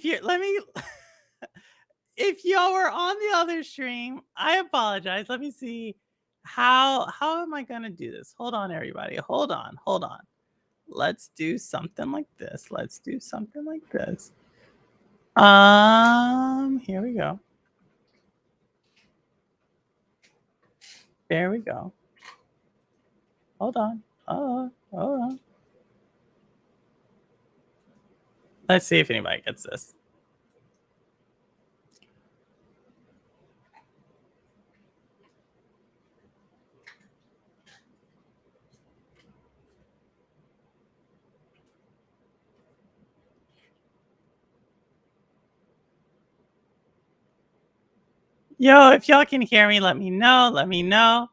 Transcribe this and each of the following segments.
Let me. If y'all were on the other stream, I apologize. Let me see. How am I gonna do this? Hold on, everybody. Hold on. Hold on. Let's do something like this. Let's do something like this. Here we go. There we go. Hold on. Hold on. Let's see if anybody gets this. Yo, if y'all can hear me, let me know. Let me know.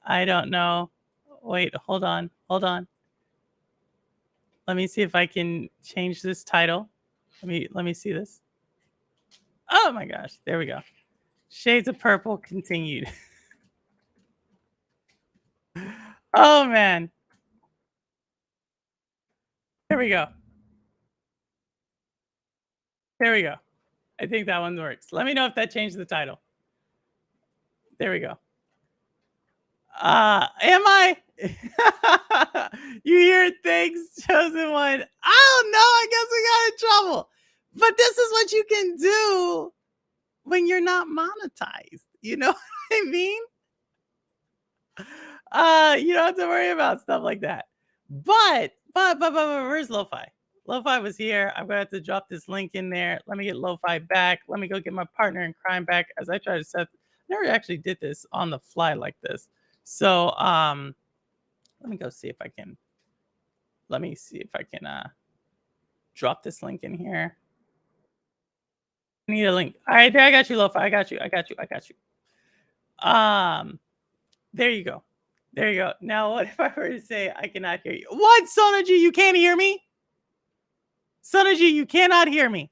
I don't know. Wait, hold on. Hold on. Let me see if I can change this title. Let me see this. Oh my gosh, there we go. Shades of Purple continued. Oh man. There we go. There we go. I think that one works. Let me know if that changed the title. There we go. Am I? You hear things, chosen one. I don't know. I guess we got in trouble. But this is what you can do when you're not monetized. You know what I mean? You don't have to worry about stuff like that. But where's Lo-Fi? Lo-Fi was here. I'm gonna have to drop this link in there. Let me get Lo-Fi back. Let me go get my partner in crime back as I try to set. Never actually did this on the fly like this. So let me go see if I can. Let me see if I can drop this link in here. I need a link. All right, there I got you, Lo-Fi. I got you. There you go. There you go. Now, what if I were to say I cannot hear you? What, Sonaji? You can't hear me? Sonaji, you cannot hear me.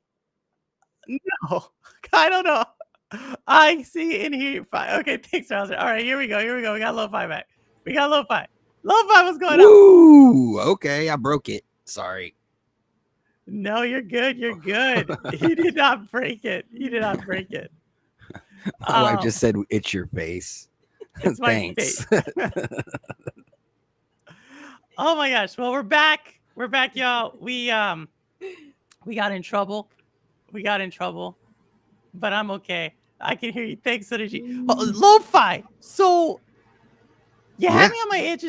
No, I don't know. I see and hear you fine. Okay, thanks, Rouser. All right, here we go. We got Lo-Fi back. We got Lo-Fi. Lo-Fi, what's going on? Ooh, okay, I broke it. Sorry. No, you're good. You did not break it. My wife just said, "It's your face." It's my face. Oh my gosh. Well, we're back. We're back, y'all. We got in trouble. But I'm okay. I can hear you. Thanks, Synergy. Lo-Fi. So you had me on my edge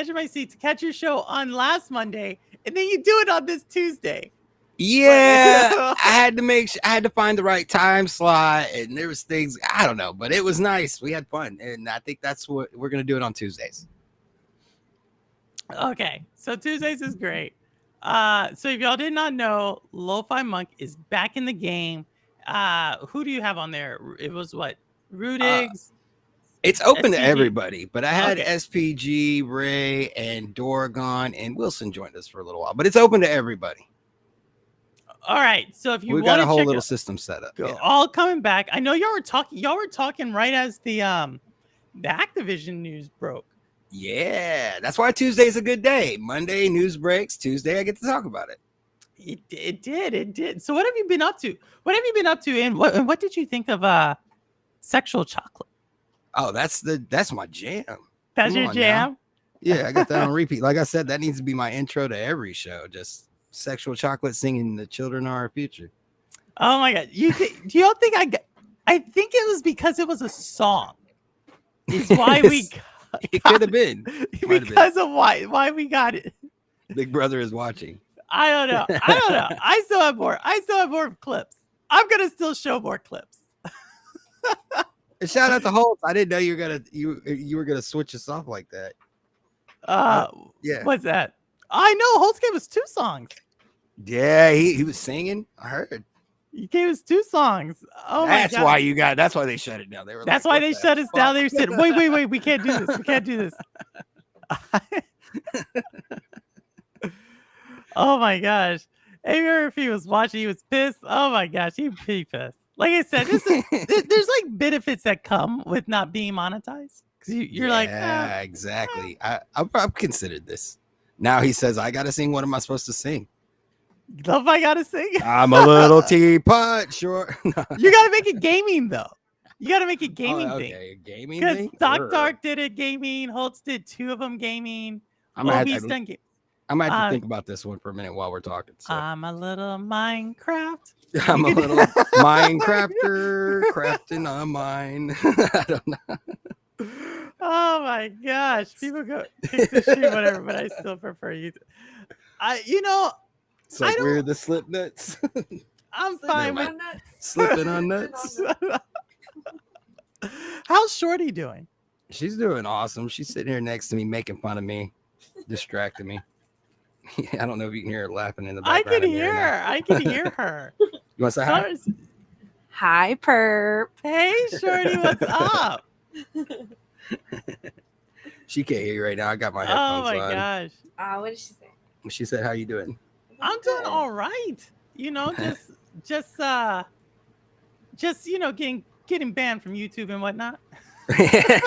of my seat to catch your show on last Monday, and then you do it on this Tuesday. Yeah, I had to find the right time slot, and there was things I don't know, but it was nice. We had fun, and I think that's what we're gonna do it on Tuesdays. Okay, so Tuesdays is great. So if y'all did not know, Lo-Fi Monk is back in the game. Who do you have on there? It was what? Rudigs. It's open SPG. To everybody, but I had SPG, Ray, and Doragon, and Wilson joined us for a little while. But it's open to everybody. All right, so if you we got a whole little system set up, all coming back. I know y'all were talking right as the Activision news broke. Yeah, that's why Tuesday's a good day. Monday news breaks. Tuesday I get to talk about it. It did. So what have you been up to? And what did you think of Sexual Chocolate? Oh, that's my jam. That's your jam? Now. Yeah, I got that on repeat. Like I said, that needs to be my intro to every show. Just Sexual Chocolate singing "The Children Are Our Future." Oh my god! Do y'all think I think it was because it was a song. It's why we. It could have been because of why we got it. Big Brother is watching. I don't know. I still have more clips. I'm gonna still show more clips. And shout out to Holt. I didn't know you were gonna switch us off like that. Yeah. What's that? I know Holtz gave us 2 songs. Yeah, he was singing. I heard. He gave us 2 songs. Oh my god. That's why they shut it down. That's why they shut us down. They said, wait, we can't do this. Oh my gosh. Amy Murphy was watching, he was pissed. Oh my gosh, he pissed. Like I said, there's like benefits that come with not being monetized. You're yeah, exactly. I've considered this. Now he says, I gotta sing. What am I supposed to sing? Lo-fi gotta sing. I'm a little teapot, sure. You gotta make it gaming though. You gotta make it gaming thing. Okay, gaming Because thing. Doc Dark did it gaming. Holtz did 2 of them gaming. I'm gonna Obi's have done game. to think about this one for a minute while we're talking. So. I'm a little Minecraft. I'm a little Minecrafter crafting on mine. I don't know. Oh my gosh. People go kick the shit, whatever, but I still prefer you. It's like we're the slip nuts. I'm fine with slipping on nuts. How's Shorty doing? She's doing awesome. She's sitting here next to me making fun of me, distracting me. I don't know if you can hear her laughing in the I background. can hear her. I can hear her. You want to say hi? Hi, perp. Hey, Shorty, what's up? She can't hear you right now. I got my Oh headphones my on. gosh. What did she say? She said, "How you doing?" I'm doing all right. Just getting banned from YouTube and whatnot.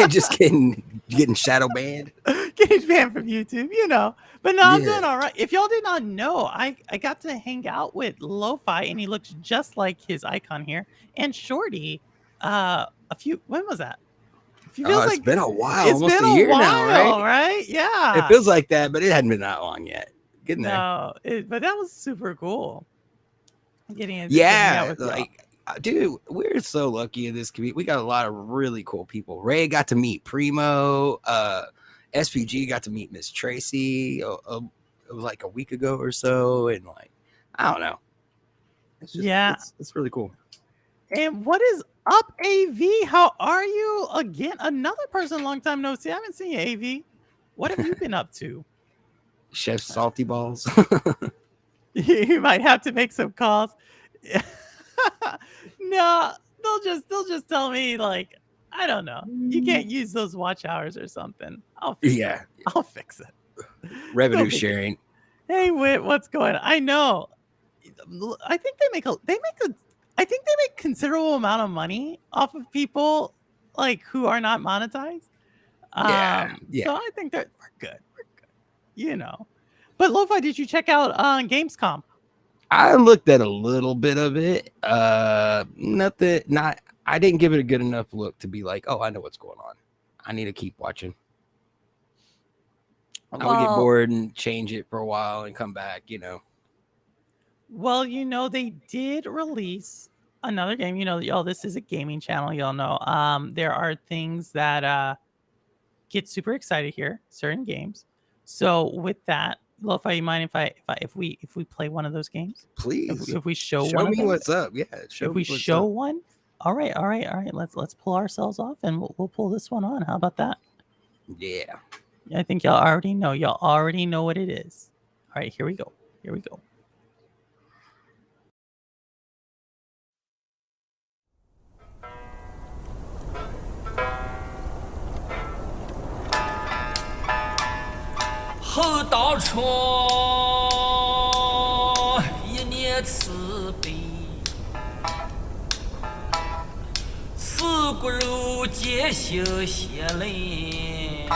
Just getting shadow banned. Getting banned from YouTube, But no, I'm Yeah. doing all right. If y'all did not know, I got to hang out with Lo-Fi, and he looks just like his icon here. And Shorty, when was that? It's been a while. It's Almost been a year while, now, right? right? Yeah. It feels like that, but it hadn't been that long yet. Getting there. No, but that was super cool. Getting into Yeah, with y'all. like, dude, we're so lucky in this community. We got a lot of really cool people. Ray got to meet Primo. SPG got to meet Miss Tracy. It was like a week ago or so, and like, I don't know. It's just, it's really cool. And what is up, AV? How are you? Again, another person long time no see. I haven't seen you, AV. What have you been up to? Chef Salty Balls. You might have to make some calls. No, they'll just tell me like, I don't know. You can't use those watch hours or something. I'll fix it. Revenue sharing. Hey, Whit, what's going on? I know. I think they make considerable amount of money off of people like who are not monetized. Yeah. So I think that we're good. But Lo-Fi, did you check out Gamescom? I looked at a little bit of it. I didn't give it a good enough look to be like, oh, I know what's going on. I need to keep watching. I would get bored and change it for a while and come back, Well, they did release another game. Y'all, this is a gaming channel. Y'all know. There are things that get super excited here, certain games. So with that, Lo-Fi, you mind if we play one of those games? Please. If we show one me of those? What's up? Yeah. If we show one. All right. Let's pull ourselves off and we'll pull this one on. How about that? Yeah. I think y'all already know. Y'all already know what it is. All right, here we go.后道车一念慈悲，四骨肉皆行血泪。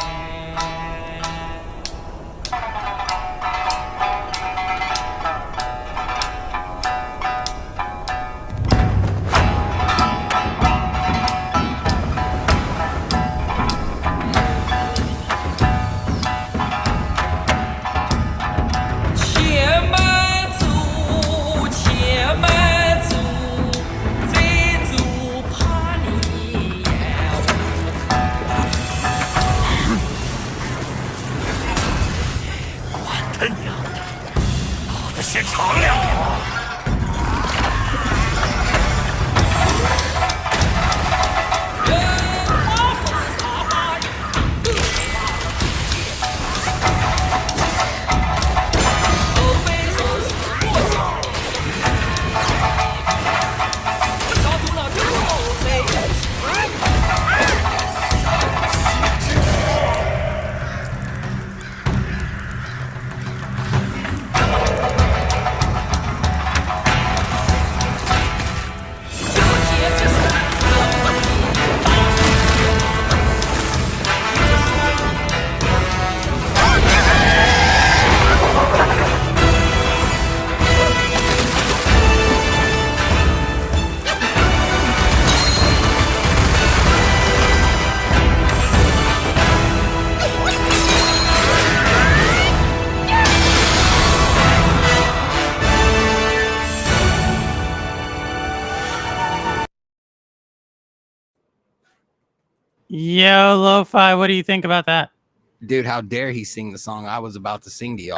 Yo, Lo-Fi, what do you think about that? Dude, how dare he sing the song I was about to sing to y'all?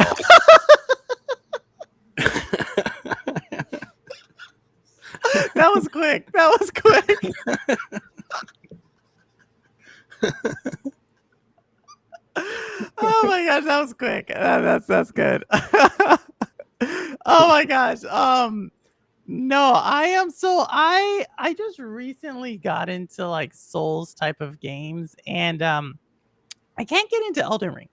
That was quick. That was quick. Oh my gosh, that was quick. That's good. Oh my gosh. No, I just recently got into like Souls type of games, and I can't get into Elden Ring,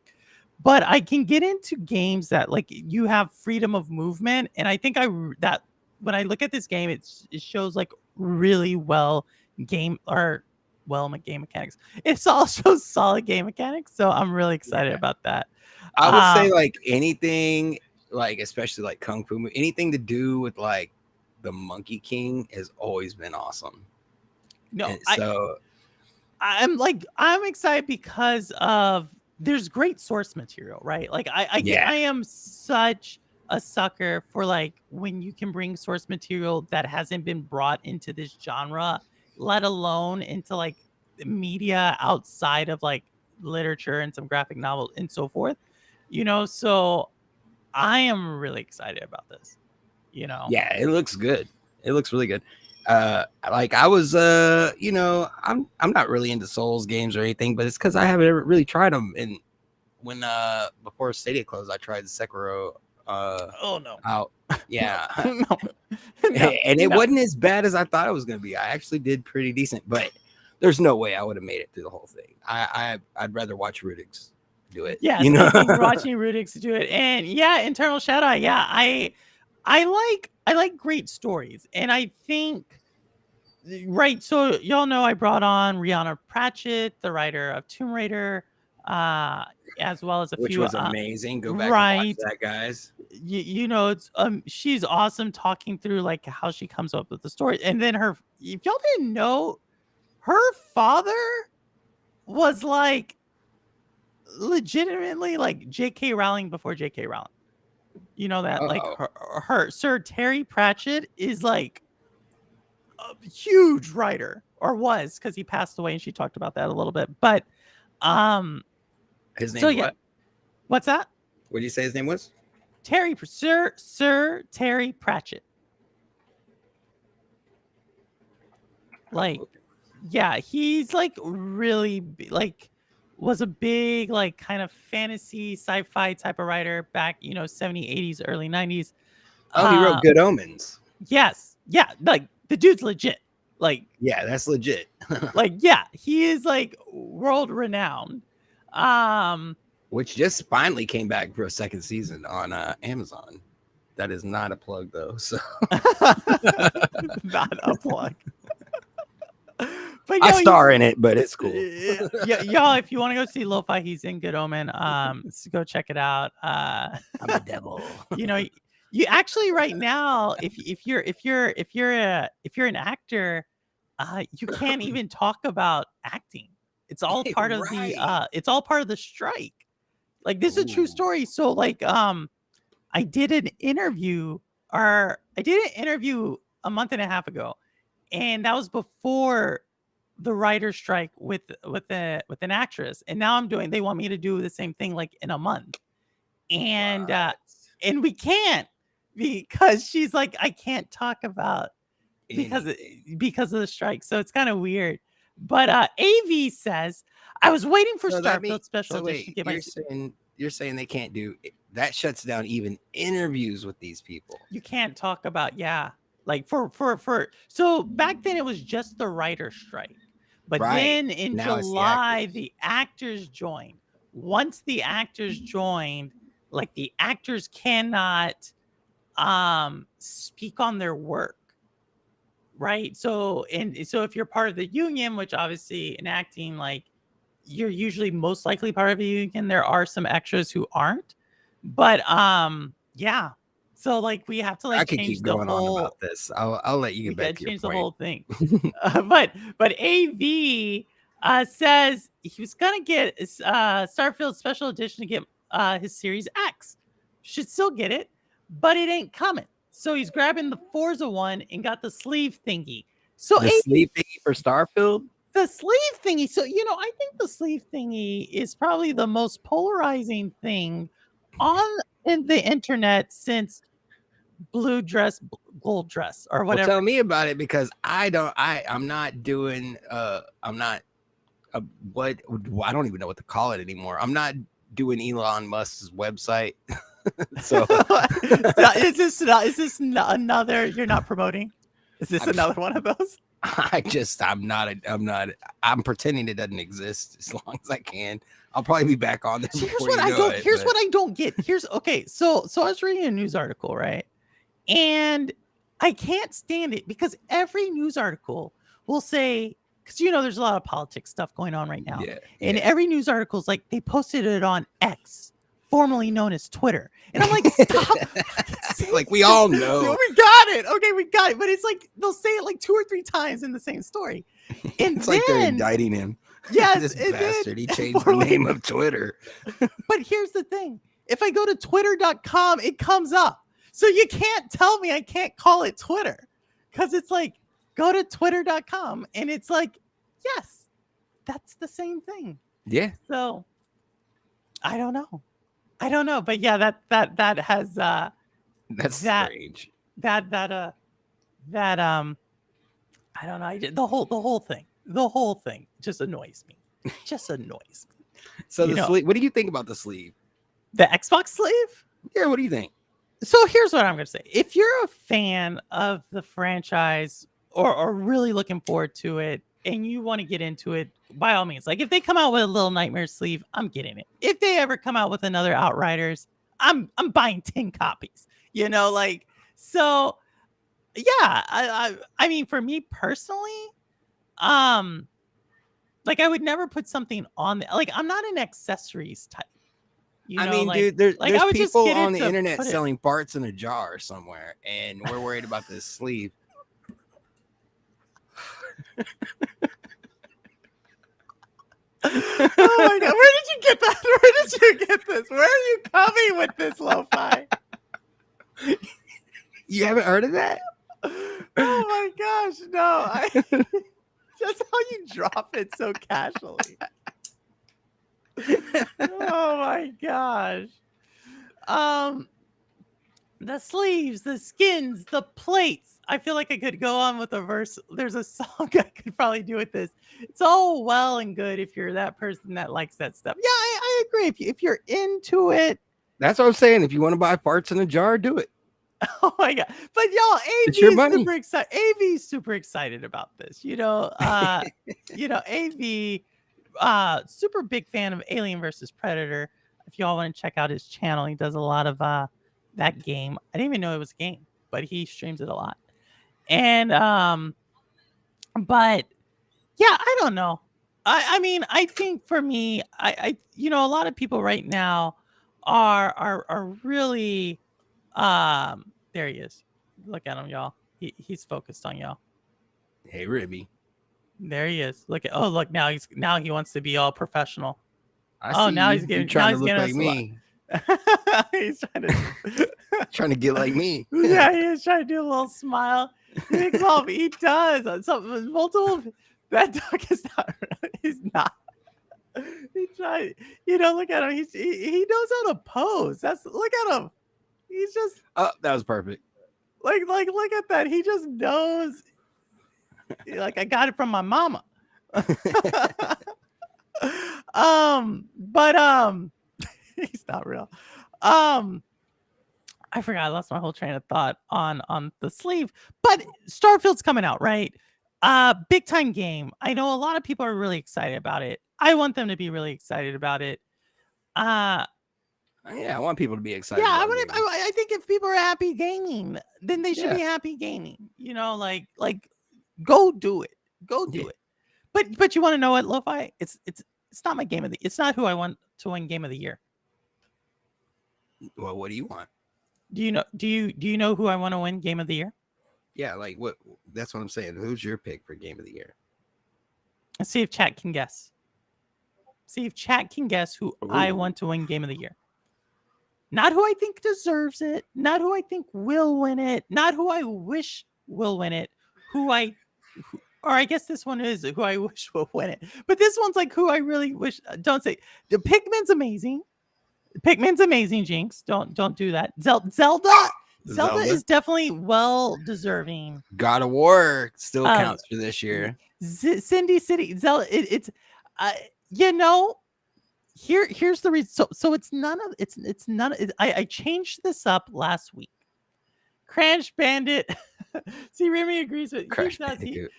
but I can get into games that like you have freedom of movement, and I think that when I look at this game, it shows like really well game or game mechanics. It also solid game mechanics, so I'm really excited about that. I would say Um, like anything, like especially like Kung Fu, anything to do with like the Monkey King has always been awesome. no, And so I'm excited because of there's great source material, right? Like Yeah. I am such a sucker for like when you can bring source material that hasn't been brought into this genre, let alone into like media outside of like literature and some graphic novel and so forth. So I am really excited about this. Yeah, it looks good. It looks really good. Like I was, I'm not really into Souls games or anything, but it's because I haven't ever really tried them. And when before Stadia closed, I tried Sekiro. Oh no. Out, yeah, No. and it No. wasn't as bad as I thought it was gonna be. I actually did pretty decent, but there's no way I would have made it through the whole thing. I'd rather watch Rudix do it. Yeah, you know, watching Rudix do it, and yeah, Internal Shadow. Yeah, I like great stories, and I think right. So y'all know I brought on Rihanna Pratchett, the writer of Tomb Raider, as well as a which few. was amazing. Go back and watch right. that, guys. It's she's awesome talking through like how she comes up with the story, and then if y'all didn't know, her father was like legitimately like J.K. Rowling before J.K. Rowling. You know that like her Sir Terry Pratchett is like a huge writer, or was, because he passed away, and she talked about that a little bit. But His name so what? yeah, what's that? What did you say his name was? Sir Terry Pratchett. Like, yeah, he's like really like was a big like kind of fantasy sci-fi type of writer back 70s, 80s, early 90s. Oh, he wrote Good Omens. Yes, yeah, like the dude's legit. Like, yeah, that's legit. like, yeah, he is like world renowned. Which just finally came back for a second season on Amazon. That is not a plug though. So not a plug. But I star in it, but it's cool. Yeah, y'all, if you want to go see Lo-Fi, he's in Good Omen. So go check it out. I'm a devil. You actually right now, if you're an actor, you can't even talk about acting. It's all part of it's all part of the strike. Like, this is a true story. So like I did an interview a month and a half ago, and that was before the writer's strike with an actress, and now they want me to do the same thing like in a month, and we can't, because she's like, I can't talk about because of the strike. So it's kind of weird. But AV says, I was waiting for Starfield Special Edition to get you're saying they can't do that? Shuts down even interviews with these people. You can't talk about like for so back then it was just the writer's strike, but then in now July the actors joined. Once the actors joined, like, the actors cannot speak on their work, right? So if you're part of the union, which obviously in acting, like, you're usually most likely part of a union, there are some extras who aren't, but yeah, so like we have to like I could change keep the going whole on about this. I'll let you get back to your change point. the whole thing. But AV says he was gonna get Starfield Special Edition to get his Series X. Should still get it, but it ain't coming. So he's grabbing the Forza one and got the sleeve thingy. So The sleeve thingy for Starfield? The sleeve thingy. So, I think the sleeve thingy is probably the most polarizing thing in the internet since blue dress, gold dress, or Well, whatever. tell me about it because I'm not doing I'm not what I don't even know what to call it anymore. I'm not doing Elon Musk's website. So Is this another you're not promoting? Is this another one of those? I'm pretending it doesn't exist as long as I can. I'll probably be back on this. Here's what I don't get. So I was reading a news article, right? And I can't stand it because every news article will say, because there's a lot of politics stuff going on right now. Yeah, and every news article is like they posted it on X, formerly known as Twitter. And I'm like, stop. Like we all know. We got it. Okay, we got it. But it's like they'll say it like 2 or 3 times in the same story. And it's like they're indicting him. Yes, this bastard. He changed the name of Twitter. But here's the thing. If I go to twitter.com, it comes up. So you can't tell me I can't call it Twitter. Because it's like, go to twitter.com and it's like, yes, that's the same thing. Yeah. So I don't know. But yeah, that has that's strange. I don't know. The whole thing just annoys me. So the sleeve, what do you think about the sleeve? The Xbox sleeve? Yeah, what do you think? So here's what I'm going to say. If you're a fan of the franchise or really looking forward to it and you want to get into it, by all means, like if they come out with a Little Nightmares sleeve, I'm getting it. If they ever come out with another Outriders, I'm buying 10 copies, so yeah, I mean, for me personally, like I would never put something on like I'm not an accessories type. Dude, there's people on the internet selling selling parts in a jar somewhere, and we're worried about this sleeve. Oh my god, where did you get that? Where did you get this? Where are you coming with this, Lo-Fi? You haven't heard of that? Oh my gosh, no. Just how you drop it so casually. Oh my gosh. The sleeves, the skins, the plates. I feel like I could go on with a verse. There's a song I could probably do with this. It's all well and good if you're that person that likes that stuff. Yeah, I agree. If you're into it. That's what I'm saying. If you want to buy parts in a jar, do it. Oh my god. But y'all, AV is super excited about this. AV super big fan of Alien versus Predator. If y'all want to check out his channel, he does a lot of that game. I didn't even know it was a game, but he streams it a lot. And but yeah, I don't know. I mean, I think for me, I a lot of people right now are really there he is. Look at him, y'all. He's focused on y'all. Hey, Ribby. There he is. Look now he wants to be all professional. He's trying to look like me. He's trying to get like me. Yeah, he is trying to do a little smile. He does. Something multiple. That dog is not. He's not. He tried. Look at him. He knows how to pose. Look at him. He's just. Oh, that was perfect. Like look at that. He just knows. Like I got it from my mama. But he's not real. I forgot. I lost my whole train of thought on the sleeve. But Starfield's coming out, right? Big time game. I know a lot of people are really excited about it. I want them to be really excited about it. Yeah, I want people to be excited. Yeah, I think if people are happy gaming, then they should be happy gaming. Like go do it. Go do it. But you want to know what, Lo-Fi? It's not my game of the. It's not who I want to win game of the year. Well, what do you want? Do you know who I want to win game of the year? Yeah, like what? That's what I'm saying. Who's your pick for game of the year? Let's see if chat can guess. See if chat can guess who I want to win game of the year. Not who I think deserves it. Not who I think will win it. Not who I wish will win it. or I guess this one is who I wish would win it. But this one's like who I really wish. Don't say the Pikmin's amazing. Pikmin's amazing, Jinx. Don't do that. Zelda is definitely well deserving. God of War still counts for this year. Cindy City, Zelda. Here's the reason. So it's none of. I changed this up last week. Crash Bandit. See, Remy agrees with Crash Bandicoot.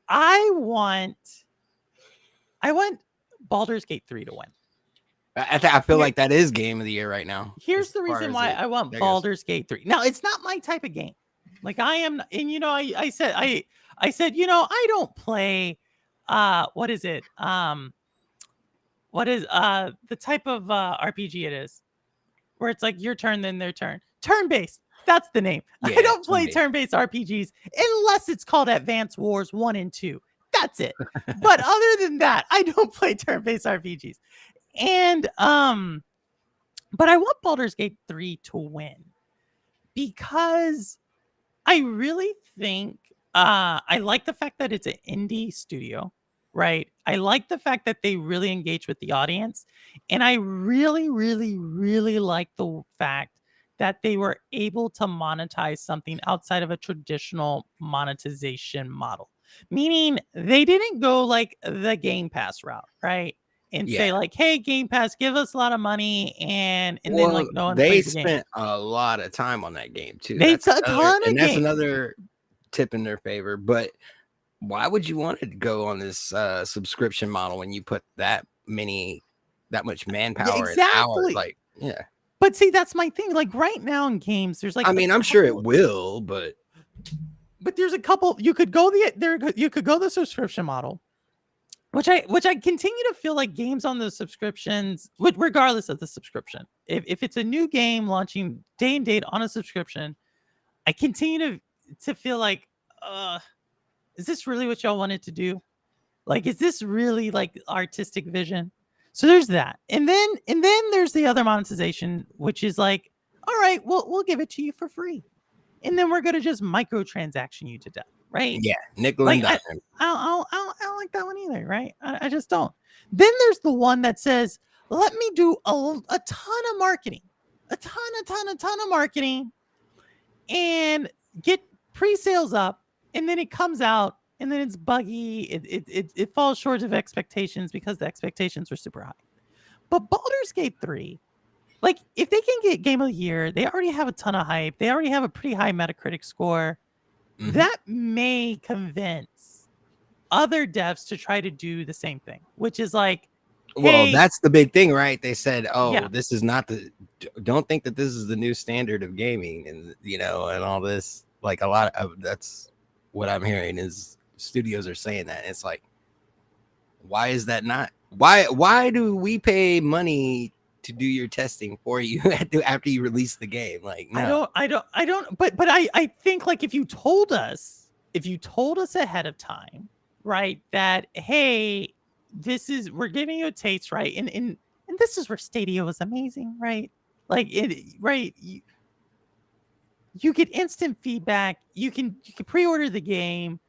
I want Baldur's Gate 3 to win. I feel like that is game of the year right now. Here's the reason why I want Baldur's Gate 3. Now, it's not my type of game. Like I am, and I said, I don't play what is it? What is the type of RPG it is? Where it's like your turn, then their turn. Turn-based. That's the name. Yeah, I don't play turn-based RPGs unless it's called Advance Wars 1 and 2. That's it. But other than that, I don't play turn-based RPGs. And but I want Baldur's Gate 3 to win because I really think I like the fact that it's an indie studio, right? I like the fact that they really engage with the audience, and I really, really, really like the fact that they were able to monetize something outside of a traditional monetization model. Meaning they didn't go like the Game Pass route, right? And say like, "Hey, Game Pass, give us a lot of money," and then like no one. They spent a lot of time on that game too. That's another tip in their favor. But why would you want to go on this subscription model when you put that much manpower and hours? Like, yeah. But see, that's my thing. Like right now in games, there's like I'm sure it will, but there's a couple. You could go the subscription model, which I continue to feel like games on the subscriptions, regardless of the subscription. If it's a new game launching day and date on a subscription, I continue to feel like, is this really what y'all wanted to do? Like, is this really like artistic vision? So there's that. And then there's the other monetization, which is like, all right, we'll give it to you for free. And then we're going to just microtransaction you to death, right? Yeah, nickel and dime. I don't like that one either, right? I just don't. Then there's the one that says, let me do a ton of marketing, a ton of marketing, and get pre-sales up, and then it comes out, and then it's buggy. It falls short of expectations because the expectations are super high. But Baldur's Gate 3, like if they can get Game of the Year, they already have a ton of hype. They already have a pretty high Metacritic score. Mm-hmm. That may convince other devs to try to do the same thing, which is like, well, that's the big thing, right? They said, this is not don't think that this is the new standard of gaming, and and all this. Like a lot of that's what I'm hearing is studios are saying that. It's like, why is that not? Why do we pay money to do your testing for you after you release the game? Like, no. I don't. But I think like if you told us ahead of time, right, that hey, we're giving you a taste, right, and this is where Stadia was amazing, right? Like you get instant feedback. You can pre-order the game.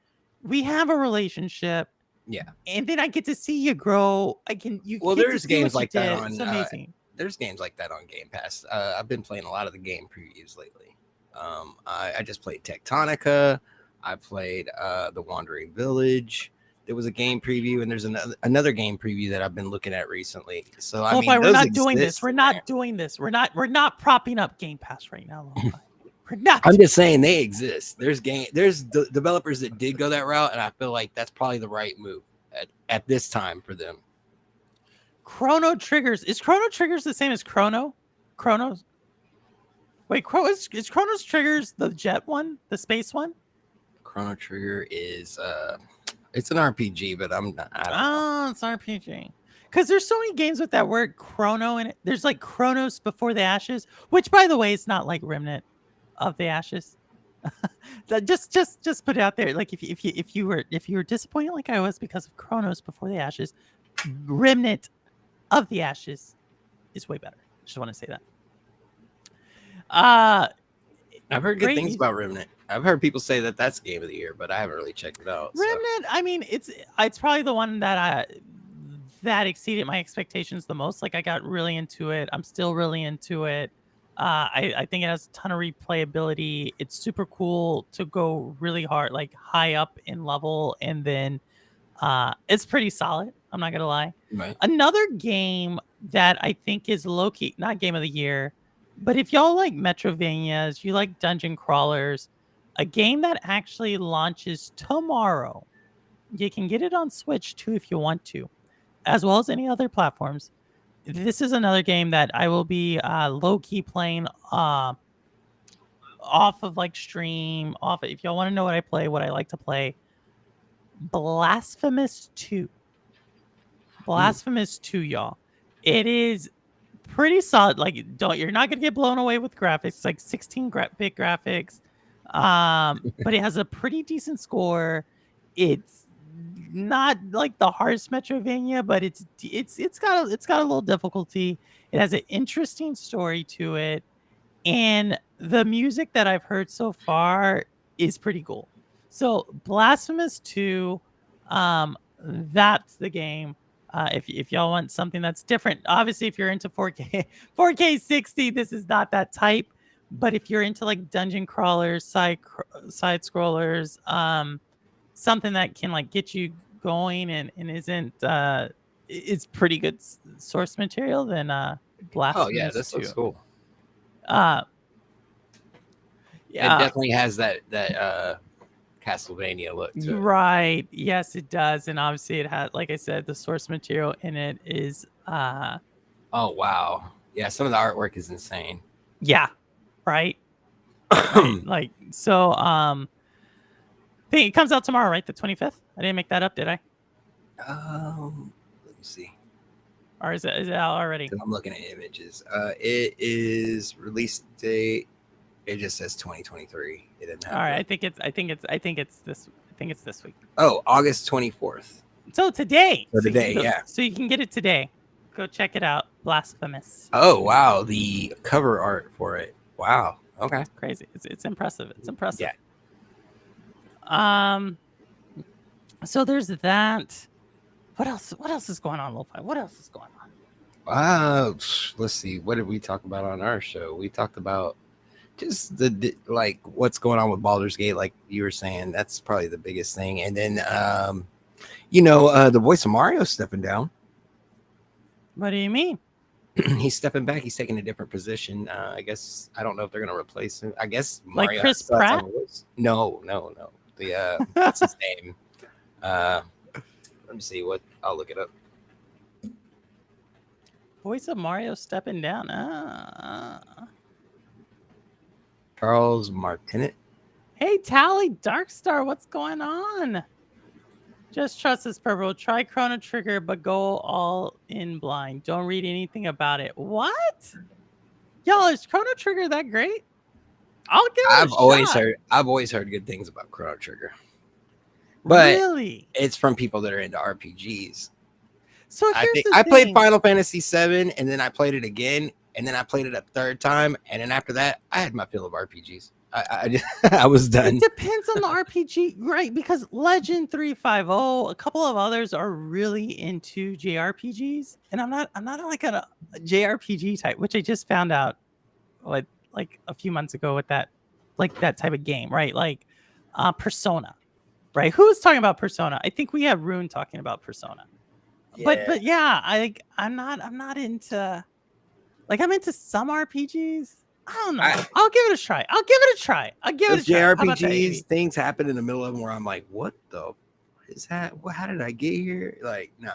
We have a relationship. Yeah. And then I get to see you grow. There's games like that on. It's amazing. There's games like that on Game Pass. I've been playing a lot of the game previews lately. I just played Tectonica. I played The Wandering Village. There was a game preview, and there's another game preview that I've been looking at recently. So I mean, we're not doing this. We're not doing this. We're not propping up Game Pass right now. We're not. I'm just saying they exist. There's developers that did go that route, and I feel like that's probably the right move at this time for them. Chrono Triggers. Is Chrono Triggers the same as Chrono? Chronos? Wait, is Chrono's Triggers the jet one? The space one? Chrono Trigger is it's an RPG, but I'm not. It's an RPG. Because there's so many games with that word Chrono in it. There's like Chronos Before the Ashes, which by the way, it's not like Remnant of the Ashes. just put it out there. Like if you were disappointed like I was because of Chronos Before the Ashes, Remnant of the Ashes is way better. Just want to say that. I've heard good things about Remnant. I've heard people say that that's game of the year, but I haven't really checked it out. So. Remnant, I mean, it's probably the one that exceeded my expectations the most. Like I got really into it. I'm still really into it. I think it has a ton of replayability. It's super cool to go really hard, like high up in level, and then it's pretty solid. I'm not gonna lie. Right. Another game that I think is low key, not game of the year, but if y'all like Metrovanias, you like dungeon crawlers, a game that actually launches tomorrow. You can get it on Switch too if you want to, as well as any other platforms. This is another game that I will be low key playing off of like stream. Off if y'all want to know what I play, what I like to play. Blasphemous 2. Blasphemous 2, y'all. It is pretty solid. Like, you're not gonna get blown away with graphics. It's like 16-bit graphics. But it has a pretty decent score. It's not like the hardest Metrovania, but it's got a little difficulty. It has an interesting story to it, and the music that I've heard so far is pretty cool. So Blasphemous 2, that's the game. If y'all want something that's different, obviously if you're into 4K 60, this is not that type. But if you're into like dungeon crawlers, side scrollers, something that can like get you going and isn't it's pretty good source material, then Blasphemous. Oh yeah, this looks 2. cool. Yeah, It definitely has that Castlevania look to it. right. Yes, it does, and obviously it has, like I said, the source material in it is Oh wow, yeah, some of the artwork is insane. yeah, right. Right. Like so, think it comes out tomorrow, right? The 25th. I didn't make that up, did I? Let me see. Or is it out already? 'Cause I'm looking at images. It is release date. It just says 2023. It didn't have. All right, I think it's this week. Oh, August 24th. So today. So today, yeah. So you can get it today. Go check it out. Blasphemous. Oh wow, the cover art for it. Wow. Okay. Crazy. It's impressive. It's impressive. Yeah. So there's that. What else is going on, Lo-Fi? What else is going on? Let's see. What did we talk about on our show? We talked about just the like what's going on with Baldur's Gate, like you were saying. That's probably the biggest thing. And then the voice of Mario stepping down. What do you mean? He's stepping back. He's taking a different position. I guess I don't know if they're gonna replace him. I guess Like Mario Chris still has Pratt? a voice. No. The what's his name? Let me see what I'll look it up. Voice of Mario stepping down. Charles Martinet. Hey, Tally Darkstar, what's going on? Just trust this purple. Try Chrono Trigger, but go all in blind. Don't read anything about it. What? Y'all, is Chrono Trigger that great? I'll give it I've a always heard good things about Chrono Trigger. But really? it's from people that are into RPGs. So here's I the played thing. Final Fantasy VII, and then I played it again, and then I played it a third time, and then after that, I had my fill of RPGs. I was done. It depends on the RPG, right? Because Legend 350, a couple of others are really into JRPGs, and I'm not like a JRPG type, which I just found out like a few months ago with that type of game, right? Like Persona, right? Who's talking about Persona? I think we have Rune talking about Persona. But yeah, I'm not into, like, I'm into some RPGs. I don't know. I'll give it a try. I'll give it a try. How about that, JRPGs, Amy? things happen in the middle of them where I'm like, what the is that? How did I get here? Like, no.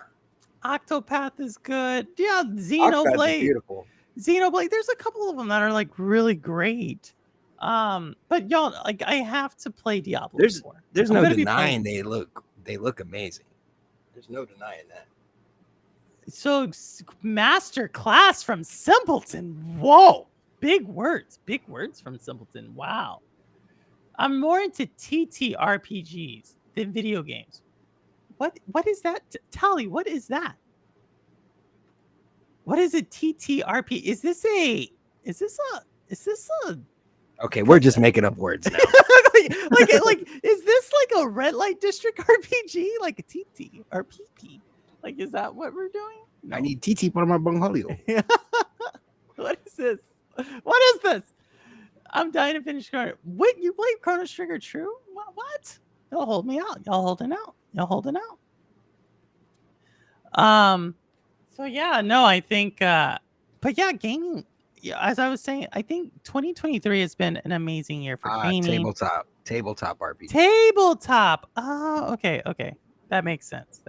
Octopath is good. Yeah, Octopath is Xenoblade. beautiful. Xenoblade. There's a couple of them that are like really great. But y'all, like, I have to play Diablo. There's I'm no gonna be denying playing- they look amazing. There's no denying that. So master class from Simpleton. Whoa. Big words from Simpleton. Wow. I'm more into TTRPGs than video games. What is that? Tally, what is that? What is a TTRP? Is this a Okay, we're just making up words now. like, is this like a red light district RPG, like a TT or PP? Like, is that what we're doing? I need TT para my bungholio. What is this? What is this? I'm dying to finish Chrono. Wait, you played Chrono Trigger True? What? Y'all hold me out. Y'all holding out. Y'all holding out. So yeah, no, I think but yeah, gaming, yeah, as I was saying, I think 2023 has been an amazing year for gaming. Tabletop RPG. Tabletop. Oh, okay. That makes sense.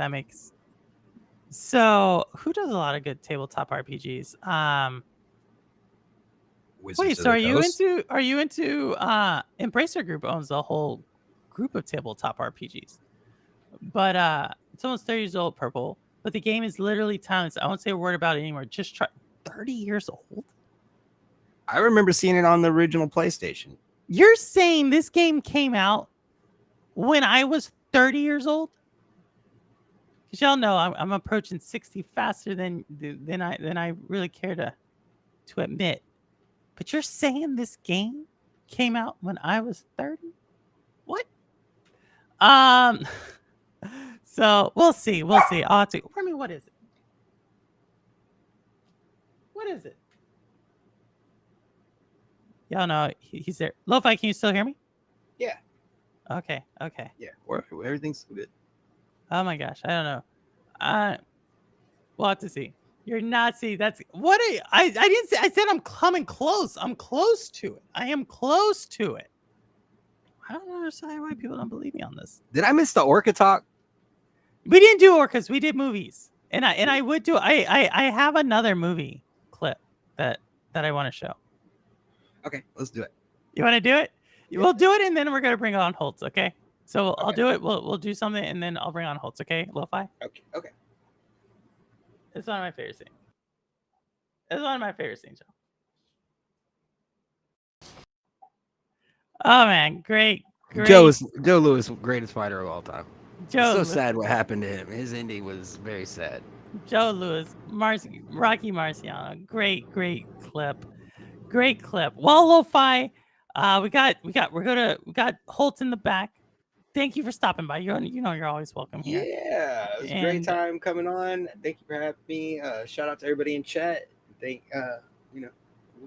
So who does a lot of good tabletop RPGs? Wizards Wait, of so the Coast. are you into Embracer Group owns a whole group of tabletop RPGs. But it's almost 30 years old, Purple. But the game is literally timeless. I won't say a word about it anymore. Just try 30 years old. I remember seeing it on the original PlayStation. You're saying this game came out when I was 30 years old? Because y'all know I'm approaching 60 faster than I really care to admit. But you're saying this game came out when I was 30? What? So we'll see. I'll have to. Remy, what is it? What is it? Y'all know he's there. Lo-Fi, can you still hear me? Yeah. Okay. Yeah, everything's good. Oh my gosh, I don't know. We'll have to see. You're not seeing. That's what I didn't say. I said I'm coming close. I'm close to it. I am close to it. I don't understand why people don't believe me on this. Did I miss the Orca talk? We didn't do orcas. We did movies, and I would do. I have another movie clip that I want to show. Okay, let's do it. You want to do it? Yeah. We'll do it, and then we're gonna bring on Holtz. Okay. So I'll Okay. do it. We'll do something, and then I'll bring on Holtz. Okay, Lo-Fi. Okay. It's one of my favorite scenes. It's one of my favorite scenes, Joe. Oh man, great. Joe Lewis, greatest fighter of all time. Joe. It's so sad what happened to him. His ending was very sad. Joe Lewis, Rocky Marciano, great clip. Great clip. Well, Lo-Fi, we got Holt in the back. Thank you for stopping by. You're always welcome here. Yeah, it was a great time coming on. Thank you for having me. Shout out to everybody in chat. We'll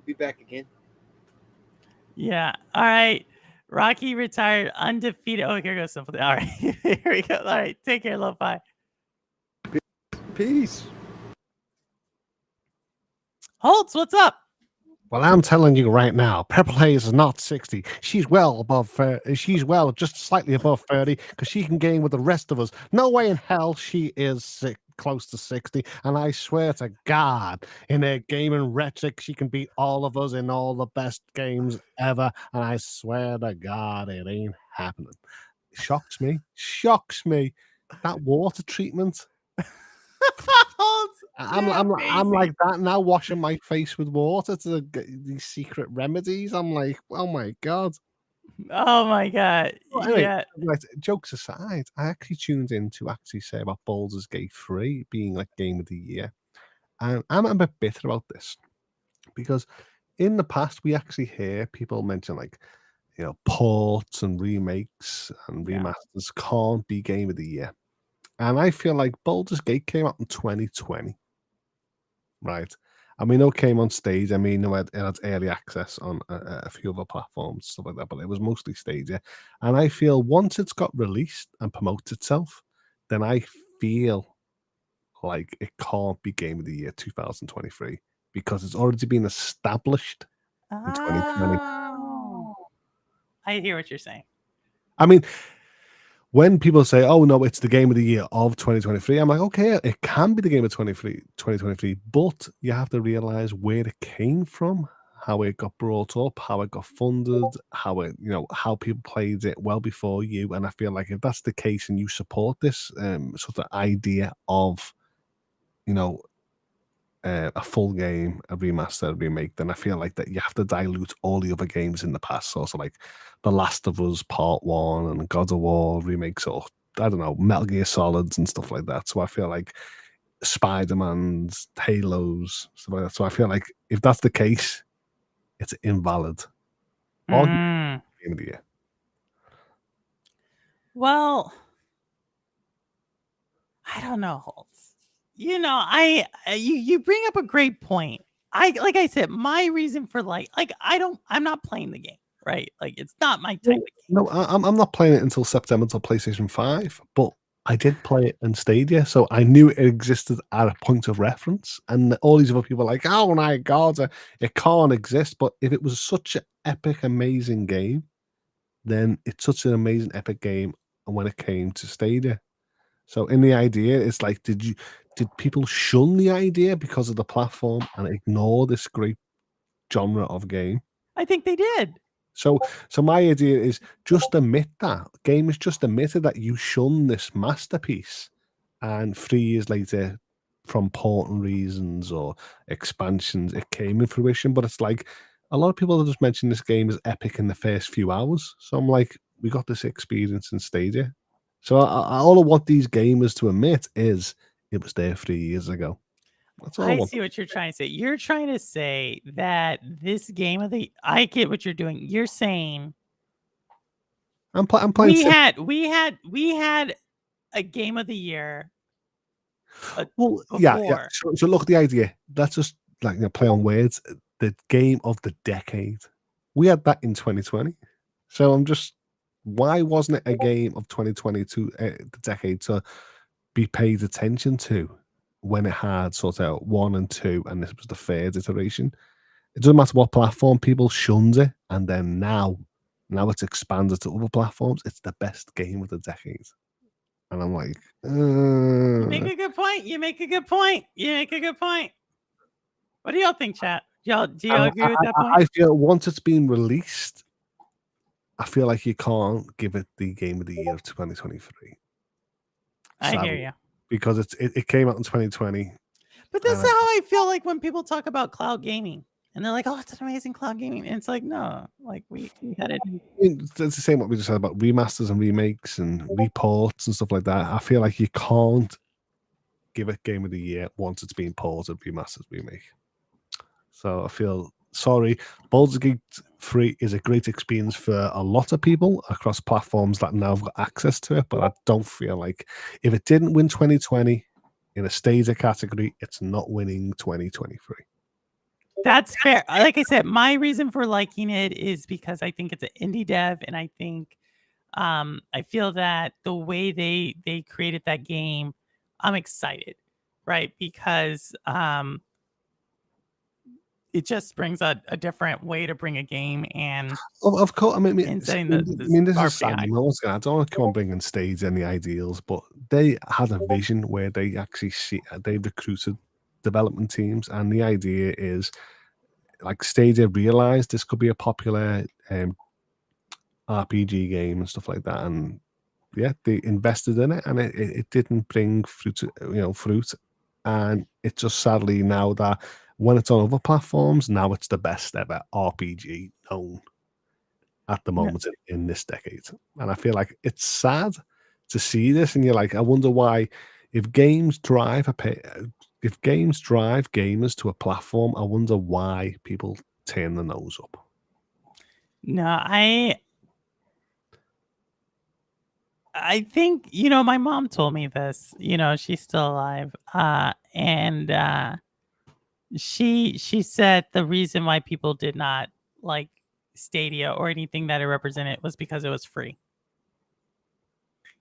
be back again. Yeah. All right. Rocky retired undefeated. Oh, here goes something. All right. Here we go. All right. Take care, Lo-Fi. Peace. Holtz, what's up? Well, I'm telling you right now, Purple Haze is not 60. She's well above. She's well just slightly above 30 because she can game with the rest of us. No way in hell she is close to 60. And I swear to God, in her gaming rhetoric, she can beat all of us in all the best games ever. And I swear to God, it ain't happening. Shocks me. That water treatment. I'm like that now, washing my face with water to get these secret remedies. I'm like, oh my God. Oh my God. Well, anyway, Yeah. right, jokes aside, I actually tuned in to actually say about Baldur's Gate 3 being like game of the year. And I'm a bit bitter about this because in the past, we actually hear people mention like, ports and remakes and remasters can't be game of the year. And I feel like Baldur's Gate came out in 2020, right? And we know it came on stage. I mean, it had early access on a few other platforms, stuff like that, but it was mostly Stadia. And I feel once it's got released and promotes itself, then I feel like it can't be Game of the Year 2023 because it's already been established in 2020. Oh. I hear what you're saying. I mean, when people say, oh, no, it's the game of the year of 2023, I'm like, okay, it can be the game of 2023, but you have to realize where it came from, how it got brought up, how it got funded, how it, how people played it well before you. And I feel like if that's the case and you support this sort of idea of, a full game, a remaster, a remake, then I feel like that you have to dilute all the other games in the past. So also like The Last of Us Part 1 and God of War remakes, or I don't know, Metal Gear Solids and stuff like that. So I feel like Spider-Man's, Halos, stuff like that. So I feel like if that's the case, it's invalid. Mm. Game of the year. Well, I don't know, Holtz. You bring up a great point. Like I said, my reason for I'm not playing the game, right? Like it's not my type of game. No, I'm not playing it until September until PlayStation 5, but I did play it in Stadia, so I knew it existed at a point of reference. And all these other people are like, oh my god, it can't exist. But if it was such an epic, amazing game, then it's such an amazing, epic game. And when it came to Stadia, so in the idea, it's like, did people shun the idea because of the platform and ignore this great genre of game? I think they did. So my idea is just admit that. Gamers just admitted that you shun this masterpiece, and 3 years later, from important reasons or expansions, it came in fruition. But it's like a lot of people have just mentioned this game is epic in the first few hours. So I'm like, we got this experience in Stadia. So all I want these gamers to admit is it was there 3 years ago. That's all I I want. see what you're trying to say. You're trying to say that this game of the I get what you're doing. You're saying I'm playing. we had a game of the year. Well, yeah. before. So look, the idea. Let's just play on words. The game of the decade. We had that in 2020. So I'm just, why wasn't it a game of 2022, the decade, to be paid attention to when it had sort of 1 and 2, and this was the third iteration? It doesn't matter what platform, people shunned it, and then now it's expanded to other platforms. It's the best game of the decade. And I'm like, You make a good point. You make a good point. What do y'all think, chat? Do y'all agree with that point? I feel once it's been released, I feel like you can't give it the game of the year of 2023. I hear Sadly. you. Because it came out in 2020. But that's how I feel like when people talk about cloud gaming and they're like, "Oh, it's an amazing cloud gaming," and it's like, no, like we had it. It's the same what we just said about remasters and remakes and reports and stuff like that. I feel like you can't give it game of the year once it's been ported, remastered, remake. So I feel sorry. Baldur's Gate 3 is a great experience for a lot of people across platforms that now have got access to it, but I don't feel like if it didn't win 2020 in a Stadia category, it's not winning 2023. That's fair. Like I said, my reason for liking it is because I think it's an indie dev, and I think I feel that the way they created that game, I'm excited, right? Because it just brings a different way to bring a game, and Of course, I mean, and this setting is sad. I don't want to come on bringing stage any ideals, but they had a vision where they actually they recruited development teams, and the idea is like Stadia realized this could be a popular RPG game and stuff like that, and yeah, they invested in it, and it didn't bring fruit, and it's just sadly now that when it's on other platforms, now it's the best ever RPG known at the moment in this decade. And I feel like it's sad to see this, and you're like, I wonder why, if games drive gamers to a platform, I wonder why people turn their nose up. No, I think, my mom told me this, she's still alive. And she said the reason why people did not like Stadia or anything that it represented was because it was free.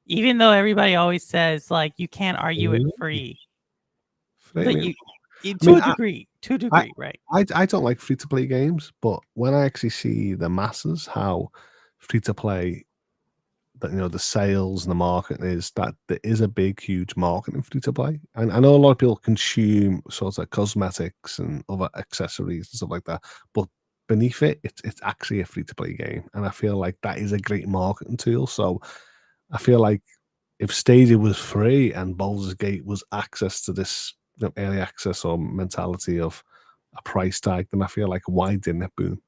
Even though everybody always says like you can't argue it free. But to a degree, right? I don't like free to play games, but when I actually see the masses, how free to play, that the sales and the market is, that there is a big, huge market in free to play. And I know a lot of people consume sort of cosmetics and other accessories and stuff like that, but beneath it, it's actually a free to play game, and I feel like that is a great marketing tool. So I feel like if Stadia was free and Baldur's Gate was access to this early access or mentality of a price tag, then I feel like, why didn't it boom?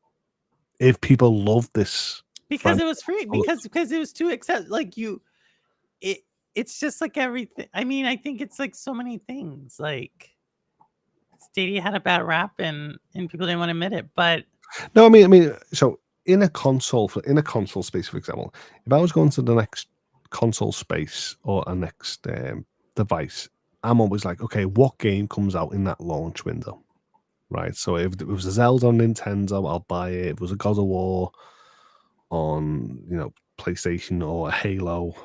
If people love this, because it was free, because it was too accessible. Like it's just like everything. I mean, I think it's like so many things. Like Stadia had a bad rap, and people didn't want to admit it. But no, I mean, so in a console space, for example, if I was going to the next console space or a next device, I'm always like, okay, what game comes out in that launch window, right? So if it was a Zelda on Nintendo, I'll buy it. If it was a God of War on PlayStation or a Halo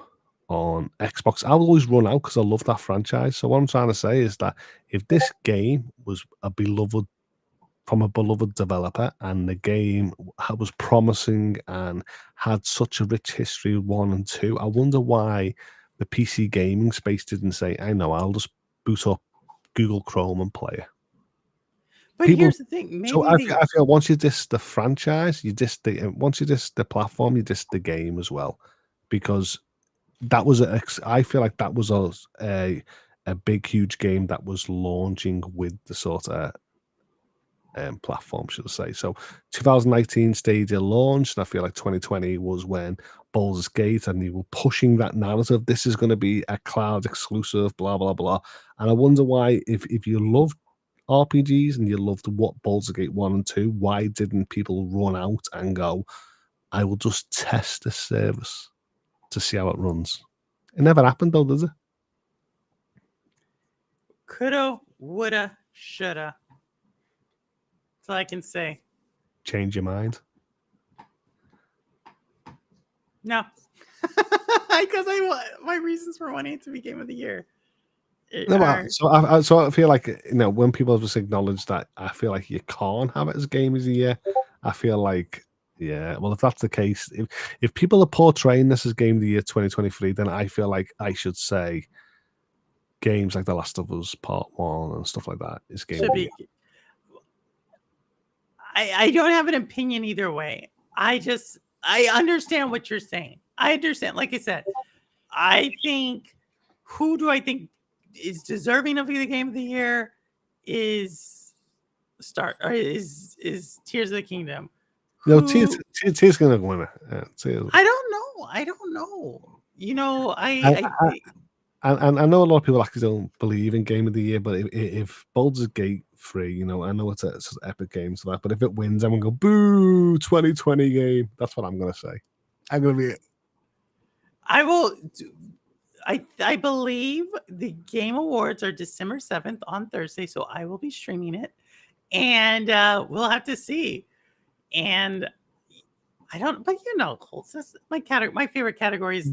on Xbox, I'll always run out because I love that franchise. So what I'm trying to say is that if this game was from a beloved developer and the game was promising and had such a rich history of 1 and 2, I wonder why the PC gaming space didn't say, I know, I'll just boot up Google Chrome and play it. But here's the thing. Maybe So I feel once you diss the franchise, once you diss the platform, you diss the game as well, because that was I feel like that was a big, huge game that was launching with the sort of platform, should I say. So 2019 Stadia launched, and I feel like 2020 was when Baldur's Gate, and you were pushing that narrative. This is going to be a cloud exclusive, blah, blah, blah. And I wonder why, if you loved RPGs and you loved what Baldur's Gate 1 and 2, why didn't people run out and go, I will just test this service to see how it runs? It never happened though, does it? Coulda, woulda, shoulda. That's all I can say. Change your mind. No. Because my reasons for wanting it to be Game of the Year. So I feel like, when people just acknowledge that, I feel like you can't have it as Game of the Year. I feel like, yeah, well, if that's the case, if people are portraying this as Game of the Year 2023, then I feel like I should say games like The Last of Us Part 1 and stuff like that is Game of the Year. I don't have an opinion either way. I understand what you're saying. I understand. Like I said, I think, who do I think is deserving of the Game of the Year is Tears of the Kingdom. Tears gonna win it. I don't know. I know a lot of people actually don't believe in Game of the Year, but if Baldur's Gate 3, I know it's an epic game, so that, but if it wins, I'm gonna go boo 2020 game. That's what I'm gonna say. I'm gonna be it. I will. I believe the Game Awards are December 7th on Thursday, so I will be streaming it, and we'll have to see. And I don't, but Colts, that's my favorite category is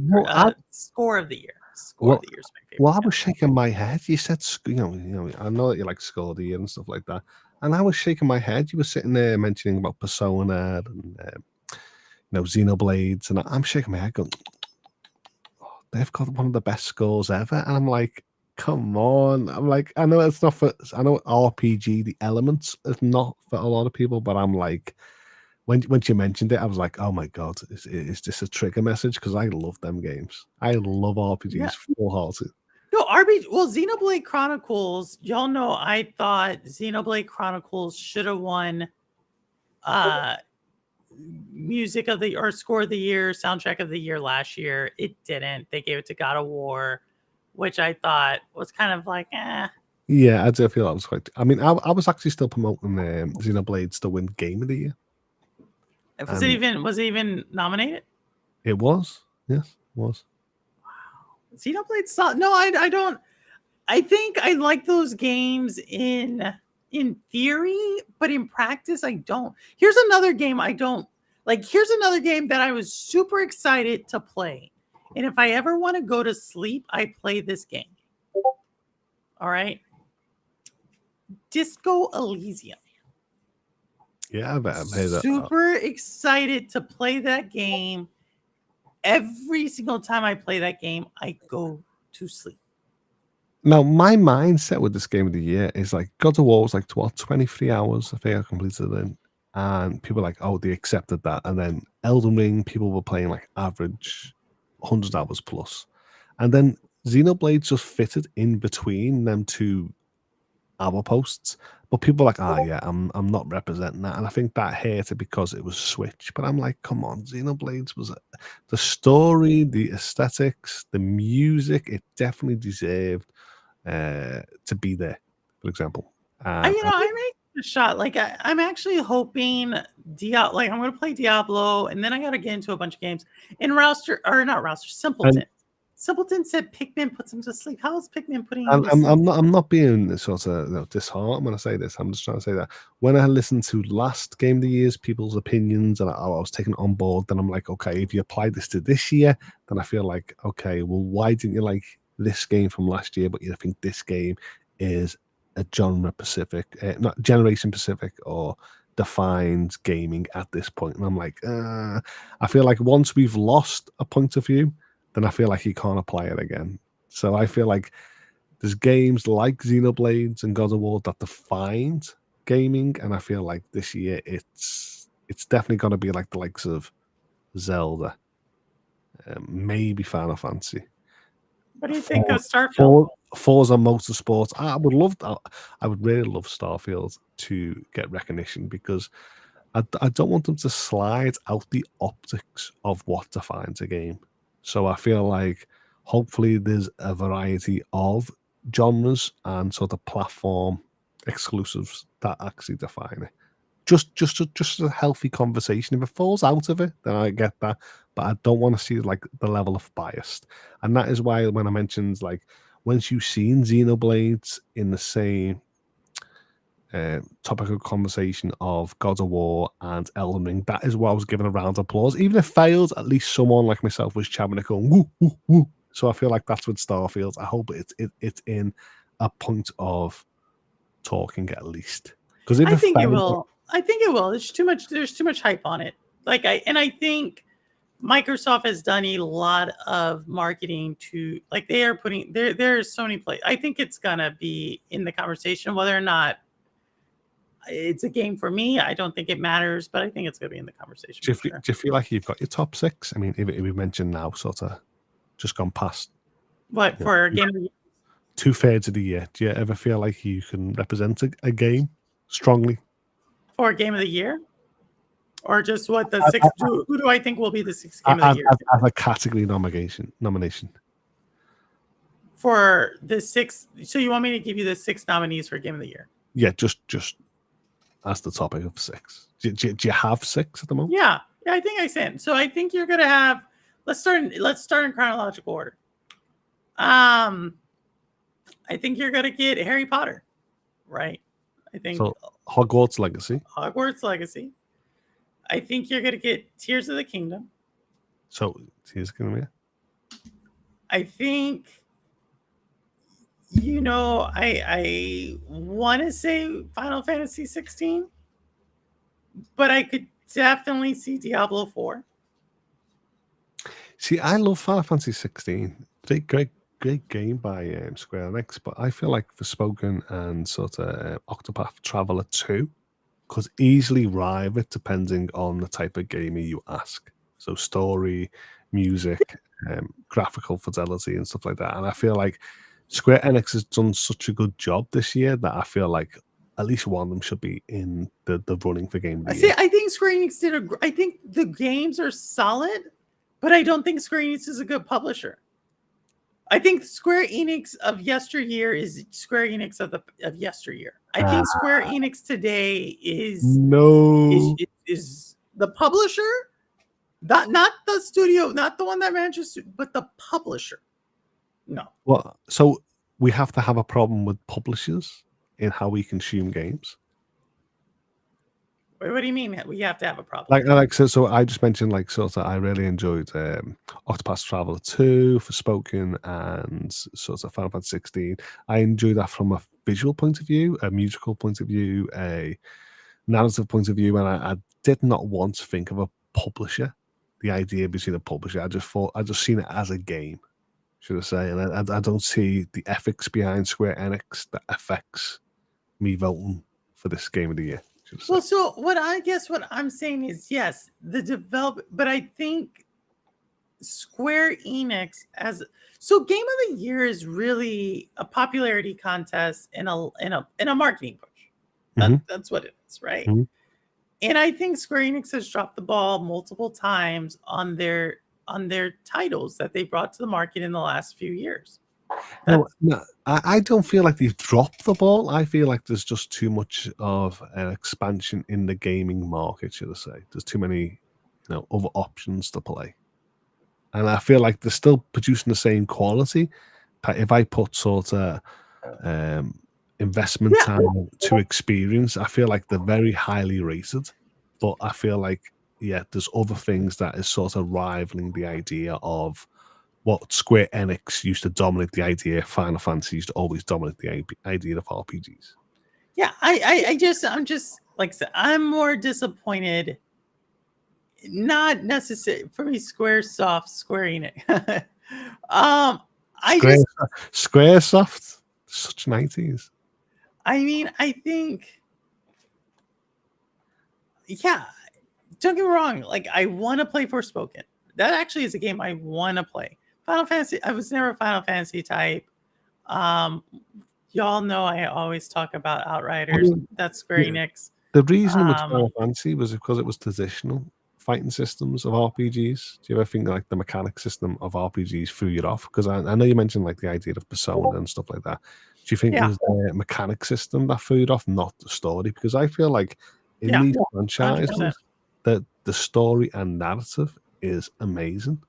score of the year. Score of the year is my favorite. Well, I was shaking my head. You said, I know that you like score of the year and stuff like that, and I was shaking my head. You were sitting there mentioning about Persona and Xenoblades, and I'm shaking my head, going, they've got one of the best scores ever. And I'm like, come on. I'm like, I know it's not I know RPG, the elements is not for a lot of people, but I'm like, when you mentioned it, I was like, oh my God, is this a trigger message? Because I love them games. I love RPGs full-hearted. No, Xenoblade Chronicles, y'all know I thought Xenoblade Chronicles should have won music of the or score of the year, soundtrack of the year last year. It didn't. They gave it to God of War, which I thought was kind of like, Yeah, I do feel that was quite. I mean, I was actually still promoting Xenoblades to win Game of the Year. Was it even nominated? It was. Yes, it was. Wow. Xenoblade. No, I don't. I think I like those games in theory, but in practice, I don't. Here's another game I don't like. Here's another game that I was super excited to play. And if I ever want to go to sleep, I play this game. All right. Disco Elysium. Yeah, I've heard that. Super excited to play that game. Every single time I play that game, I go to sleep. Now, my mindset with this Game of the Year is like God of War was like 23 hours. I think I completed it. And people were like, oh, they accepted that. And then Elden Ring, people were playing like average 100 hours plus. And then Xenoblade just fitted in between them two hour posts. But people are like, yeah, I'm not representing that. And I think that hurt it because it was Switch. But I'm like, come on, Xenoblades was the story, the aesthetics, the music, it definitely deserved to be there, for example. I make a shot. Like I'm actually hoping like I'm gonna play Diablo, and then I gotta get into a bunch of games. And Rouster or not Rouster, Simpleton. Simpleton said Pikmin puts him to sleep. How is Pikmin putting him to sleep? I'm not being sort of disheartened when I say this. I'm just trying to say that when I listened to last Game of the Year's people's opinions and I was taking it on board, then I'm like, okay, if you apply this to this year, then I feel like, okay, well, why didn't you like this game from last year, but you think this game is a genre specific, not generation specific or defined gaming at this point? And I'm like, I feel like once we've lost a point of view, then I feel like you can't apply it again. So I feel like there's games like Xenoblades and God of War that defined gaming, and I feel like this year it's definitely going to be like the likes of Zelda, maybe Final Fantasy. What do you think of Starfield? Forza Motorsport. I would love that. I would really love Starfield to get recognition because I don't want them to slide out the optics of what defines a game. So I feel like hopefully there's a variety of genres and sort of platform exclusives that actually define it. Just a healthy conversation. If it falls out of it, then I get that, but I don't want to see like the level of bias, and that is why when I mentioned like once you've seen Xenoblades in the same topic of conversation of God of War and Elden Ring, that is what I was giving a round of applause. Even if it failed, at least someone like myself was champing it going woo woo woo. So I feel like that's with Starfield. I hope it's in a point of talking at least. Because I think it will. I think it will. There's too much hype on it. I think Microsoft has done a lot of marketing to like they are putting there's so many plays. I think it's gonna be in the conversation whether or not it's a game for me. I don't think it matters, but I think it's gonna be in the conversation. Do you feel like you've got your top six? I mean, if we mentioned now, sort of just gone past what for a game of the year? 2/3 of the year. Do you ever feel like you can represent a game strongly? For a game of the year? Or just what the sixth? Who do I think will be the sixth game of the year? As a category nomination. For the sixth. So you want me to give you the 6 nominees for game of the year? Yeah, just as the topic of 6. Do you have 6 at the moment? Yeah, I think I said. So I think you're gonna have. Let's start in chronological order. I think you're gonna get Harry Potter, right? I think so. Hogwarts Legacy. I think you're gonna get Tears of the Kingdom. So Tears of the Kingdom, yeah. I think. I want to say Final Fantasy 16, but I could definitely see Diablo 4. See, I love Final Fantasy 16. Great game by Square Enix, but I feel like Forspoken and sort of Octopath Traveler 2 could easily rival it depending on the type of gamer you ask. So story, music, graphical fidelity and stuff like that. And I feel like Square Enix has done such a good job this year that I feel like at least one of them should be in the running for game of the year. I think Square Enix did I think the games are solid, but I don't think Square Enix is a good publisher. I think Square Enix of yesteryear is Square Enix of yesteryear. I think Square Enix today is the publisher, not the studio, not the one that manages, but the publisher. No. Well, so we have to have a problem with publishers in how we consume games. What do you mean? We have to have a problem. So I just mentioned like sort of I really enjoyed Octopath Traveler 2, Forspoken, and sort of Final Fantasy 16. I enjoy that from a visual point of view, a musical point of view, a narrative point of view, and I did not once think of a publisher. The idea between a publisher, I just seen it as a game, should I say, and I don't see the ethics behind Square Enix that affects me voting for this game of the year. Well, so what I'm saying is yes, the develop, but I think Square Enix game of the year is really a popularity contest and a marketing push. That's what it is, right? Mm-hmm. And I think Square Enix has dropped the ball multiple times on their titles that they brought to the market in the last few years. No, I don't feel like they've dropped the ball. I feel like there's just too much of an expansion in the gaming market, should I say. There's too many, other options to play. And I feel like they're still producing the same quality. But if I put sort of investment Yeah. time to experience, I feel like they're very highly rated. But I feel like, there's other things that is sort of rivaling the idea of what Square Enix used to dominate the idea. Final Fantasy used to always dominate the idea of RPGs. Yeah, I'm just like I said, I'm more disappointed. Not necessarily for me, Square Enix. Squaresoft, such 90s. I mean, I think, yeah, don't get me wrong. Like, I want to play Forspoken. That actually is a game I want to play. Final Fantasy, I was never a Final Fantasy type. Y'all know I always talk about Outriders. That's Square Enix. The reason with Final Fantasy was because it was traditional fighting systems of RPGs. Do you ever think like the mechanic system of RPGs threw you off? Because I know you mentioned like the idea of Persona and stuff like that. Do you think it was the mechanic system that threw you off, not the story? Because I feel like in these franchises, 100%. that the story and narrative is amazing,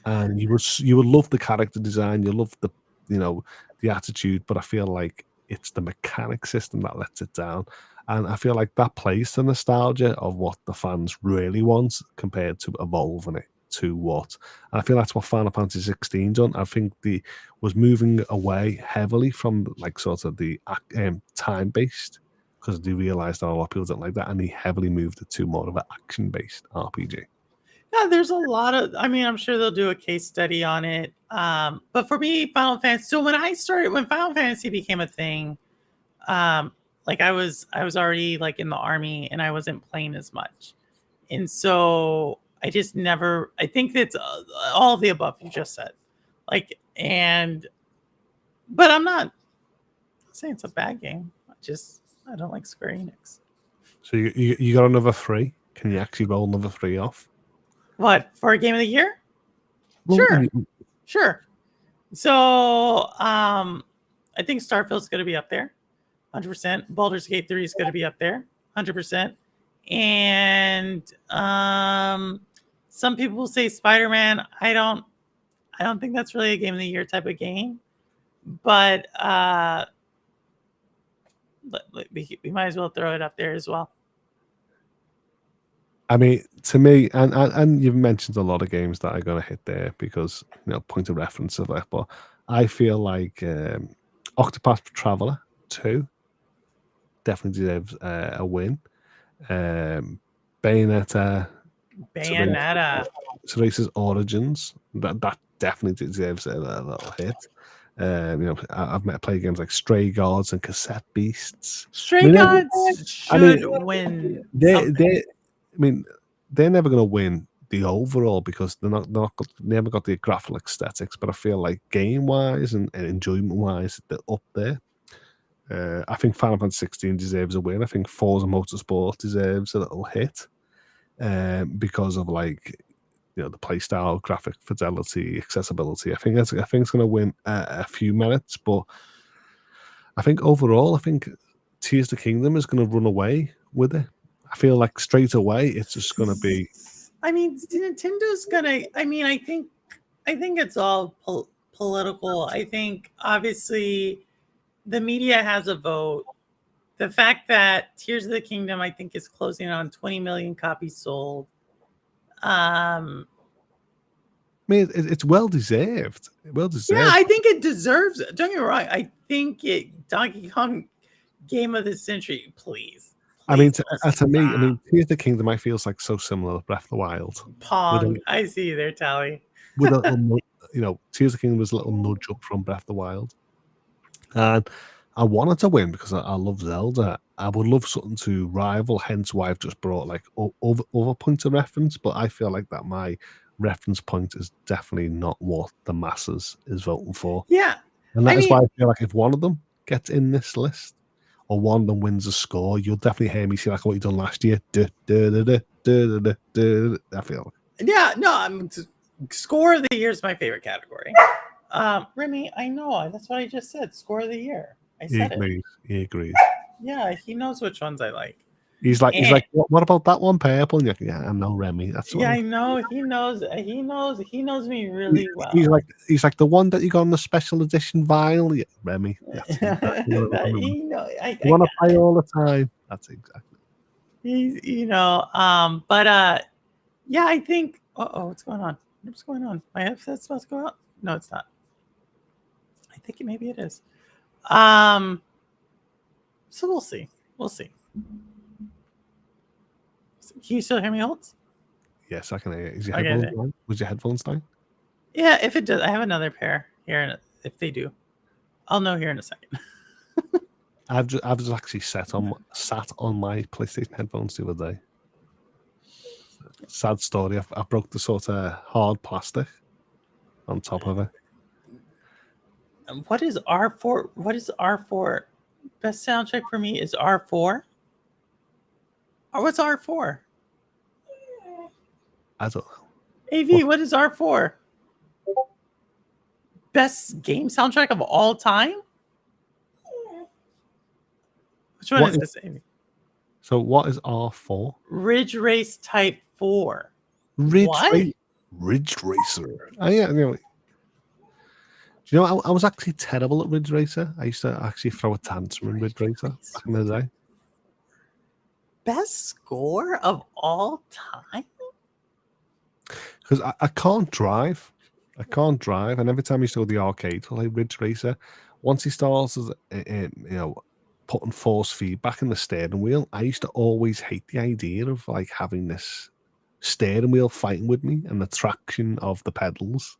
and you would love the character design, you love the the attitude, but I feel like it's the mechanic system that lets it down. And I feel like that plays to nostalgia of what the fans really want compared to evolving it to what. And I feel that's what Final Fantasy 16 done. I think the was moving away heavily from like sort of the time-based, because they realized that a lot of people don't like that, and they heavily moved it to more of an action-based RPG. Yeah, there's a lot of, I mean, I'm sure they'll do a case study on it. But for me, Final Fantasy, so when Final Fantasy became a thing, like I was already like in the army and I wasn't playing as much. And so I just never, I think it's all of the above you just said. But I'm not saying it's a bad game. I don't like Square Enix. So you got another 3? Can you actually roll another 3 off? What, for a game of the year? Well, Sure. So I think Starfield's going to be up there, 100%. Baldur's Gate 3 is going to be up there, 100%. And some people will say Spider-Man. I don't think that's really a game of the year type of game, but we might as well throw it up there as well. I mean, to me, and you've mentioned a lot of games that are going to hit there because point of reference of that. But I feel like Octopath Traveler 2 definitely deserves a win. Bayonetta, Ceresa's Origins, that definitely deserves a little hit. I've played games like Stray Gods and Cassette Beasts. Stray Gods should win. They're never going to win the overall because they never got the graphical aesthetics. But I feel like game wise and enjoyment wise, they're up there. I think Final Fantasy 16 deserves a win. I think Forza Motorsport deserves a little hit because of the playstyle, graphic fidelity, accessibility. I think it's going to win a few merits, but I think overall, Tears of the Kingdom is going to run away with it. I feel like straight away it's just going to be. I mean, Nintendo's gonna. I mean, I think it's all political. I think obviously the media has a vote. The fact that Tears of the Kingdom, I think, is closing on 20 million copies sold. I mean, it's well deserved. Well deserved. Yeah, I think it deserves it. Don't get me wrong. I think Donkey Kong Game of the Century, please. I mean, to me, Tears of the Kingdom, I feels like so similar to Breath of the Wild. Pong, I see you there, Tally. With a little, Tears of the Kingdom was a little nudge up from Breath of the Wild, and I wanted to win because I love Zelda. I would love something to rival. Hence, why I've just brought other points of reference. But I feel like that my reference point is definitely not what the masses is voting for. Yeah, and that is why I feel like if one of them gets in this list, or one of them wins a score, you'll definitely hear me say like what you done last year. I feel. Yeah, no, score of the year is my favorite category. Remy, I know. That's what I just said. Score of the year. I He said it. agrees. He agrees. Yeah, he knows which ones I like. He's like, And- what about that one purple? And you're like, yeah, I know Remy. That's what Yeah, I'm-" I know. He knows. He knows me really well. He's like the one that you got on the special edition vinyl. Yeah, Remy. That's exactly what I remember. You know, You want to play all the time. That's exactly. he's, yeah, I think. What's going on? What's going on? My headset's supposed to go out? No, it's not. I think maybe it is. So we'll see. We'll see. Can you still hear me, Holtz? Yes, I can hear it. Is your Okay, headphones then. down? Was your headphones down? Yeah, if it does, I have another pair here. If they do, I'll know here in a second. I've just actually sat on my PlayStation headphones the other day. Sad story. I broke the sort of hard plastic on top of it. What is R4? What is R4? Best soundtrack for me is R4. Or what's R4? I don't know. AV, what is R4? Best game soundtrack of all time? Which one What is this, AV? So what is R4? Ridge Race Type 4. Ridge What? Ridge Racer. Oh yeah. Anyway. Do you know I was actually terrible at Ridge Racer? I used to actually throw a tantrum in Ridge Racer back in the day. Best score of all time? Because I can't drive. I can't drive, and every time I used to go to the arcade to play Ridge Racer, once he starts, putting force feedback in the steering wheel, I used to always hate the idea of like having this steering wheel fighting with me and the traction of the pedals.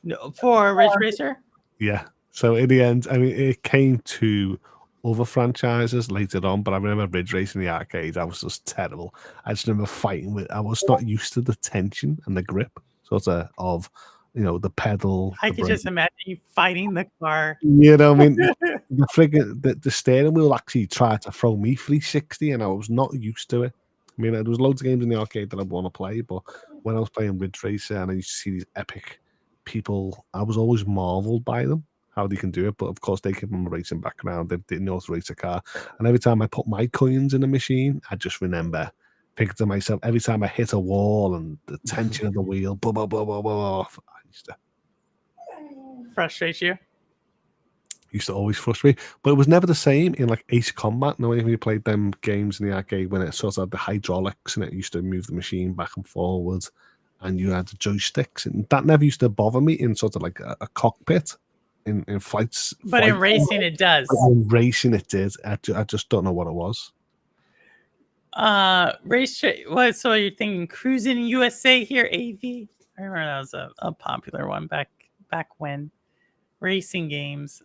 No, for Ridge Racer? Yeah. So in the end, I mean, it came to other franchises later on, but I remember Ridge Race in the arcade. I was just terrible. I just remember fighting with. I was not used to the tension and the grip, sort of the pedal. I the could just brake. imagine you fighting the car. You know, what I mean, the steering wheel actually tried to throw me 360, and I was not used to it. I mean, there was loads of games in the arcade that I want to play, but when I was playing Ridge Racer and I used to see these epic people, I was always marveled by them, how they can do it. But of course, they came from a racing background. They didn't know how to race a car. And every time I put my coins in a machine, I just remember thinking to myself, every time I hit a wall and the tension of the wheel, blah, blah, blah, blah, blah, I Frustrate you? used to always frustrate me. But it was never the same in like Ace Combat. No, when you played them games in the arcade when it sort of had the hydraulics and it used to move the machine back and forwards, and you had the joysticks, and that never used to bother me in sort of like a cockpit in flights. But in racing, it does. In racing, it did. I just don't know what it was. What? So you're thinking Cruising USA here, AV? I remember that was a popular one back when. Racing games.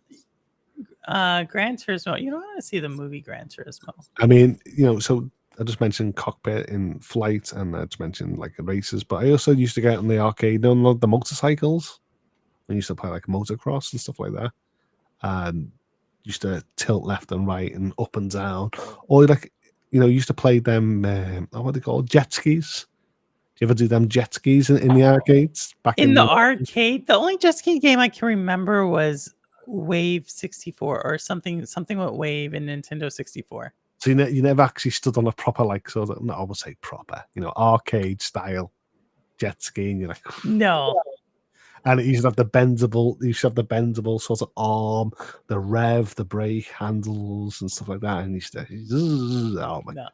Gran Turismo. You don't want to see the movie Gran Turismo. I mean, so I just mentioned cockpit in flight, and I just mentioned like races, but I also used to get on the arcade on the motorcycles. I used to play like motocross and stuff like that, and used to tilt left and right and up and down, or like used to play them. What are they called? Jet skis. Do you ever do them jet skis in the arcades? In the arcade, the only jet ski game I can remember was Wave 64 or something with Wave in Nintendo 64. So you never actually stood on a proper I would say proper, arcade style jet ski, and you're like no. And it used to have the bendable sort of arm, the rev, the brake handles and stuff like that. And oh my god.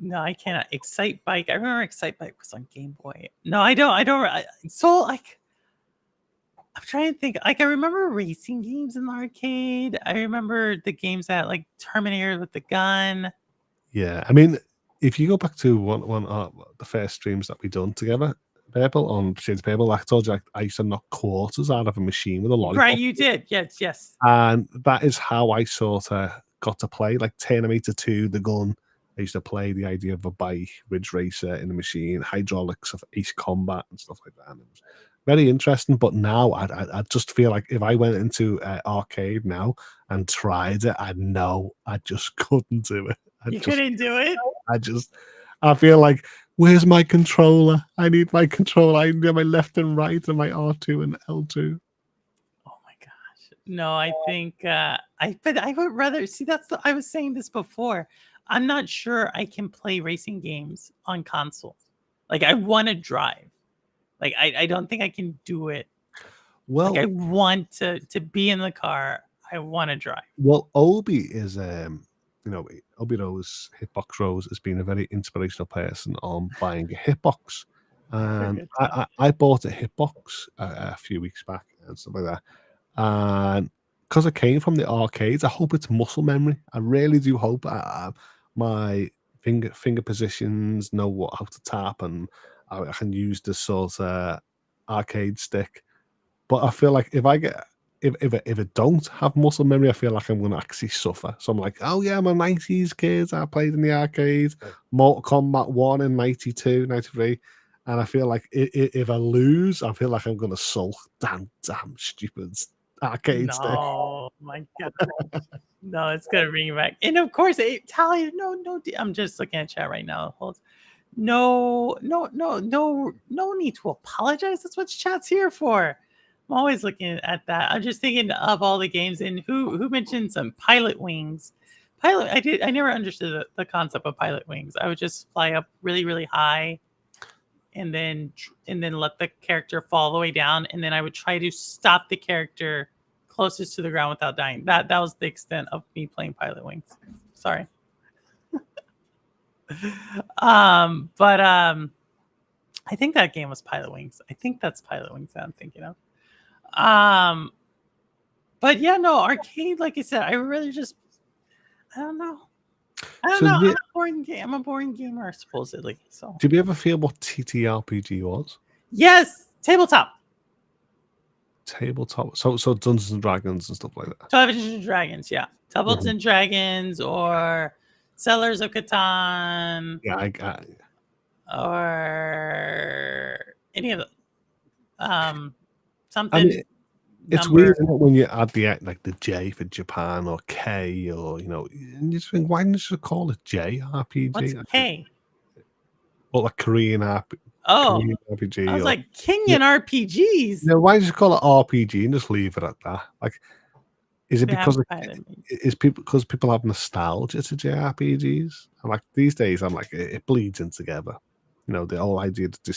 No, I cannot. Excite Bike. I remember Excite Bike was on Game Boy. No, I don't. So like, I'm trying to think. Like, I remember racing games in the arcade. I remember the games that like Terminator with the gun. Yeah, I mean, if you go back to one of the first streams that we done together, Purple on Shades of Purple, I told you I used to knock quarters out of a machine with a lollipop. Right, you did. Yes. And that is how I sort of got to play, like Terminator 2, the gun. I used to play the idea of a bike, Ridge Racer in a machine, hydraulics of Ace Combat and stuff like that. And it was very interesting. But now I just feel like if I went into arcade now and tried it, I know I just couldn't do it. You couldn't do it? I feel like Where's my controller? I need my controller. I need my left and right and my R2 and L2. Oh my gosh. No, I think but I would rather see I was saying this before. I'm not sure I can play racing games on console. Like I want to drive. Like I don't think I can do it. Well, Like I want to be in the car. I want to drive. well, Obi is Obi Rose, Hitbox Rose, has been a very inspirational person on buying a hitbox. And Good stuff. I bought a hitbox a few weeks back and stuff like that. And because it came from the arcades, I hope it's muscle memory. I really do hope my finger positions know how to tap, and I can use this sort of arcade stick. But I feel like if it don't have muscle memory, I feel like I'm going to actually suffer. So I'm like, oh yeah, I'm a 90s kid. I played in the arcades, Mortal Kombat 1 in 92, 93. And I feel like if I lose, I feel like I'm going to sulk. Damn stupid arcade stick. No, my goodness. No, it's gonna bring you back. And of course, Talia, no, I'm just looking at chat right now. No need to apologize. That's what chat's here for. I'm always looking at that. I'm just thinking of all the games, and who mentioned some Pilot Wings. I never understood the concept of Pilot Wings. I would just fly up really, really high, and then let the character fall all the way down, and then I would try to stop the character closest to the ground without dying. That was the extent of me playing Pilot Wings. Sorry. But I think that game was Pilot Wings. I think that's Pilot Wings that I'm thinking of. But yeah, no, arcade, like I said, I really just I don't know. So I'm yeah. a boring game. I'm a boring gamer, supposedly. So Did you ever feel what TTRPG was? yes, tabletop. Tabletop. So Dungeons and Dragons and stuff like that. Dungeons and Dragons, yeah. Dungeons and Dragons or Settlers of Catan Yeah, or any of the something. I mean, it's number. weird, isn't it, when you add the J for Japan or K, or and you just think, why didn't you just call it JRPG? What's K? Or like Korean RPG. Oh, Korean RPG. I was or, like Kenyan RPGs. why don't you just call it RPG and just leave it at that? Like, is it They because have people have nostalgia to JRPGs? And like these days, I'm like, it bleeds in together. The whole idea that the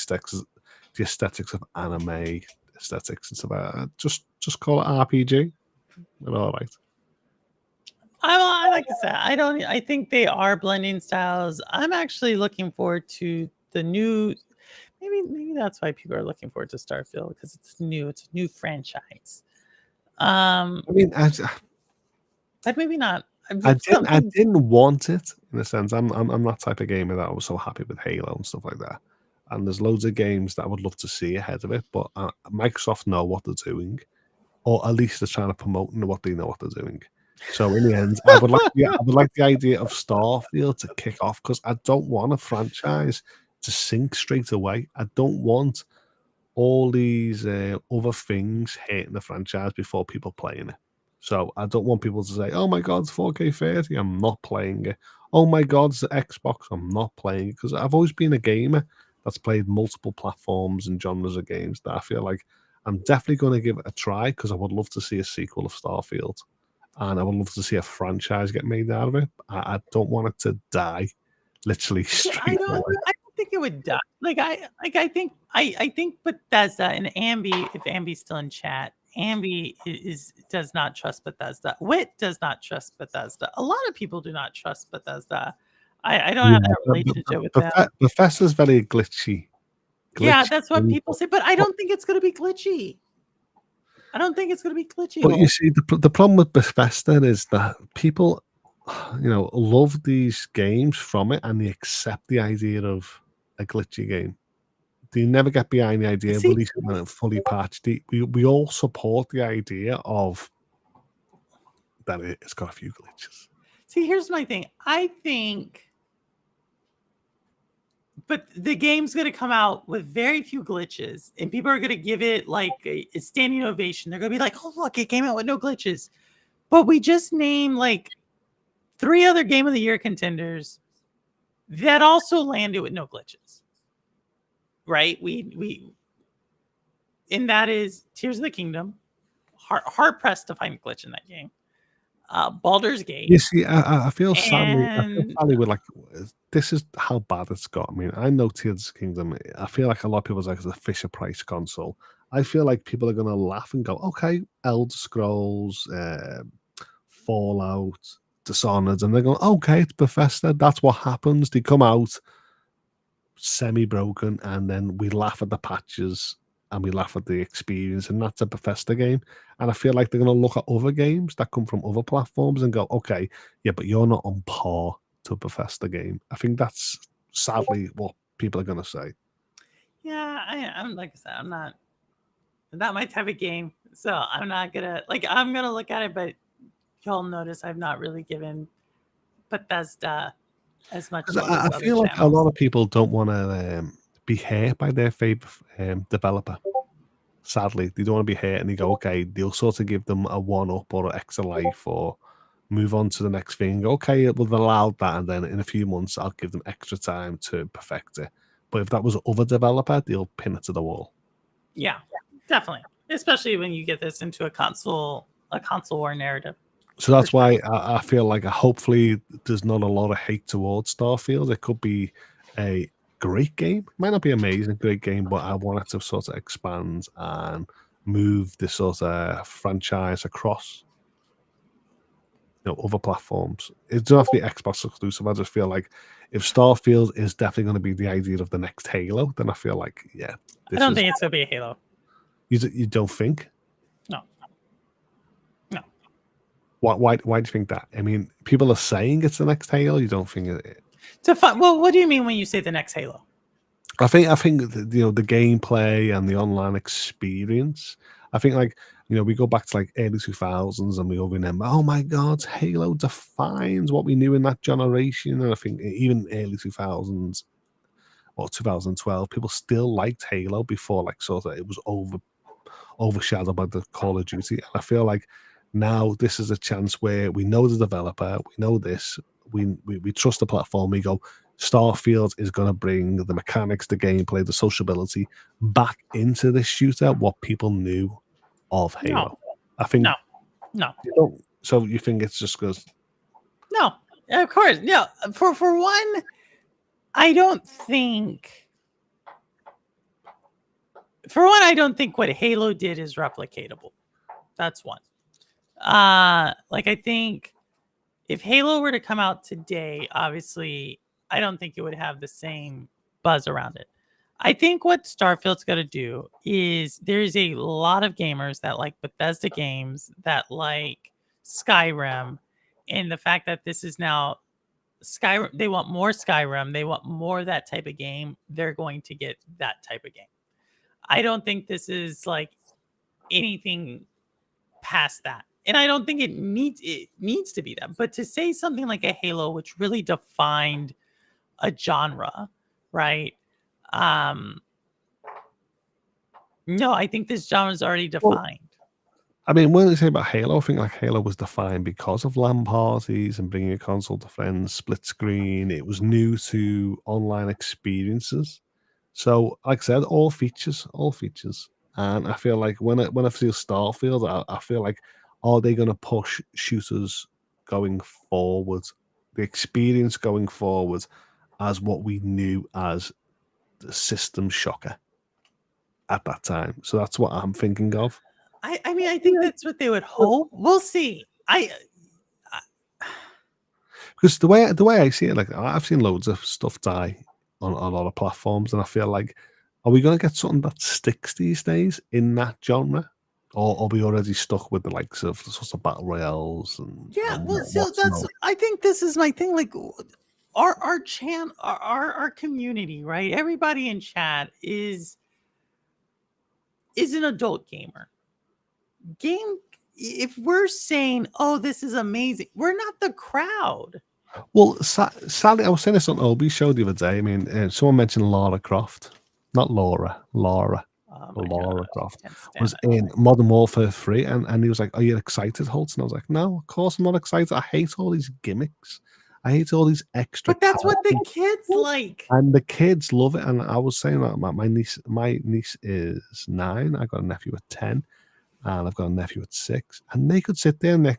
aesthetics of anime aesthetics and stuff like that. Just call it RPG. And all right. I like I said, I think they are blending styles. I'm actually looking forward to the new. Maybe that's why people are looking forward to Starfield, because it's new. It's a new franchise. I mean, But maybe not. I didn't want it, in a sense. I'm that type of gamer that I was so happy with Halo and stuff like that. And there's loads of games that I would love to see ahead of it, but Microsoft know what they're doing, or at least they're trying to promote what they know what they're doing. So in the end, I would like the idea of Starfield to kick off, because I don't want a franchise to sink straight away. I don't want all these other things hitting the franchise before people playing it. So I don't want people to say, "Oh my God, it's 4K 30. I'm not playing it. Oh my God, it's the Xbox. I'm not playing it." Because I've always been a gamer that's played multiple platforms and genres of games that I feel like I'm definitely going to give it a try, because I would love to see a sequel of Starfield, and I would love to see a franchise get made out of it. I don't want it to die, literally straight away. I don't think it would die. I think Bethesda and Ambi, if Ambi's still in chat, Ambi does not trust Bethesda. Wit does not trust Bethesda. A lot of people do not trust Bethesda. I don't have that relationship with them. Bethesda's very glitchy. Yeah, that's what people say, but I don't think it's going to be glitchy. I don't think it's going to be glitchy. But you see, the problem with Bethesda is that people, love these games from it, and they accept the idea of a glitchy game. They never get behind the idea of releasing it fully patched. We all support the idea of that it's got a few glitches. See, here's my thing. I think, but the game's going to come out with very few glitches, and people are going to give it like a standing ovation. They're going to be like, "Oh, look, it came out with no glitches." But we just named like 3 other Game of the Year contenders that also landed with no glitches. right? And that is Tears of the Kingdom. Hard pressed to find a glitch in that game. Baldur's Gate. You see, I feel sadly, And with like this is how bad it's got. I mean, I know Tears of the Kingdom. I feel like a lot of people like it's a Fisher Price console. I feel like people are gonna laugh and go, "Okay, Elder Scrolls, Fallout, Dishonored," and they're going, "Okay, it's Bethesda. That's what happens. They come out semi-broken, and then we laugh at the patches and we laugh at the experience, and that's a Bethesda game." And I feel like they're going to look at other games that come from other platforms and go, "Okay, yeah, but you're not on par to a Bethesda game." I think that's sadly what people are going to say. yeah, I'm like I said, I'm not my type of game, so I'm not gonna I'm gonna look at it, but y'all notice I've not really given Bethesda as much 'Cause love I as other feel like a channels. lot of people don't want to be hurt by their favorite developer. Sadly, they don't want to be hurt, and they go, "Okay," they'll sort of give them a one up or an extra life, or move on to the next thing. Okay, we've allowed that, and then in a few months, I'll give them extra time to perfect it. But if that was other developer, they'll pin it to the wall. Yeah, definitely, especially when you get this into a console war narrative. So that's why I feel like hopefully there's not a lot of hate towards Starfield. It could be a great game. Might not be amazing, great game, but I want it to sort of expand and move this sort of franchise across other platforms. It doesn't have to be Xbox exclusive. I just feel like if Starfield is definitely going to be the idea of the next Halo, then I feel like, yeah. I don't think it's going to be a Halo. You don't think? No. Why do you think that? I mean, people are saying it's the next Halo. You don't think it? Well, what do you mean when you say the next Halo? I think the gameplay and the online experience. I think we go back to like early 2000s and we all remember, oh my God, Halo defines what we knew in that generation. And I think even early 2000s or 2012, people still liked Halo before it was overshadowed by the Call of Duty. And I feel like now this is a chance where we know the developer, we know this, we trust the platform. We go, Starfield is going to bring the mechanics, the gameplay, the sociability back into this shooter, what people knew of Halo. No. I think no. So you think it's just because? No, of course. No, for one, I don't think. For one, I don't think what Halo did is replicatable. That's one. I think if Halo were to come out today, obviously, I don't think it would have the same buzz around it. I think what Starfield's going to do is there's a lot of gamers that like Bethesda games, that like Skyrim, and the fact that this is now Skyrim, they want more Skyrim, they want more of that type of game, they're going to get that type of game. I don't think this is like anything past that. And I don't think it needs to be that. But to say something like a Halo, which really defined a genre, right? No, I think this genre is already defined. I mean, when they say about Halo, I think like Halo was defined because of LAN parties and bringing a console to friends, split screen. It was new to online experiences. So, like I said, all features. And I feel like when I see Starfield, I feel like, are they going to push shooters going forward, the experience going forward, as what we knew as the system shocker at that time? So that's what I'm thinking of. I mean, I think that's what they would hope. We'll see. Because the way I see it, like I've seen loads of stuff die on a lot of platforms, and I feel like, are we going to get something that sticks these days in that genre? Or are we already stuck with the likes of the sorts of battle royales? I think this is my thing. Like our community, right? Everybody in chat is an adult gamer. If we're saying, oh, this is amazing, we're not the crowd. Well, sadly, I was saying this on Obi's show the other day. I mean, someone mentioned Lara Croft, not Laura. Lara Croft was in Modern Warfare 3, and he was like, "Are you excited, Holt?" And I was like, "No, of course I'm not excited. I hate all these gimmicks. I hate all these extra. But that's what the characters. kids like. And the kids love it. And I was saying that my niece is 9. I got a nephew at 10, and I've got a nephew at 6. And they could sit there and they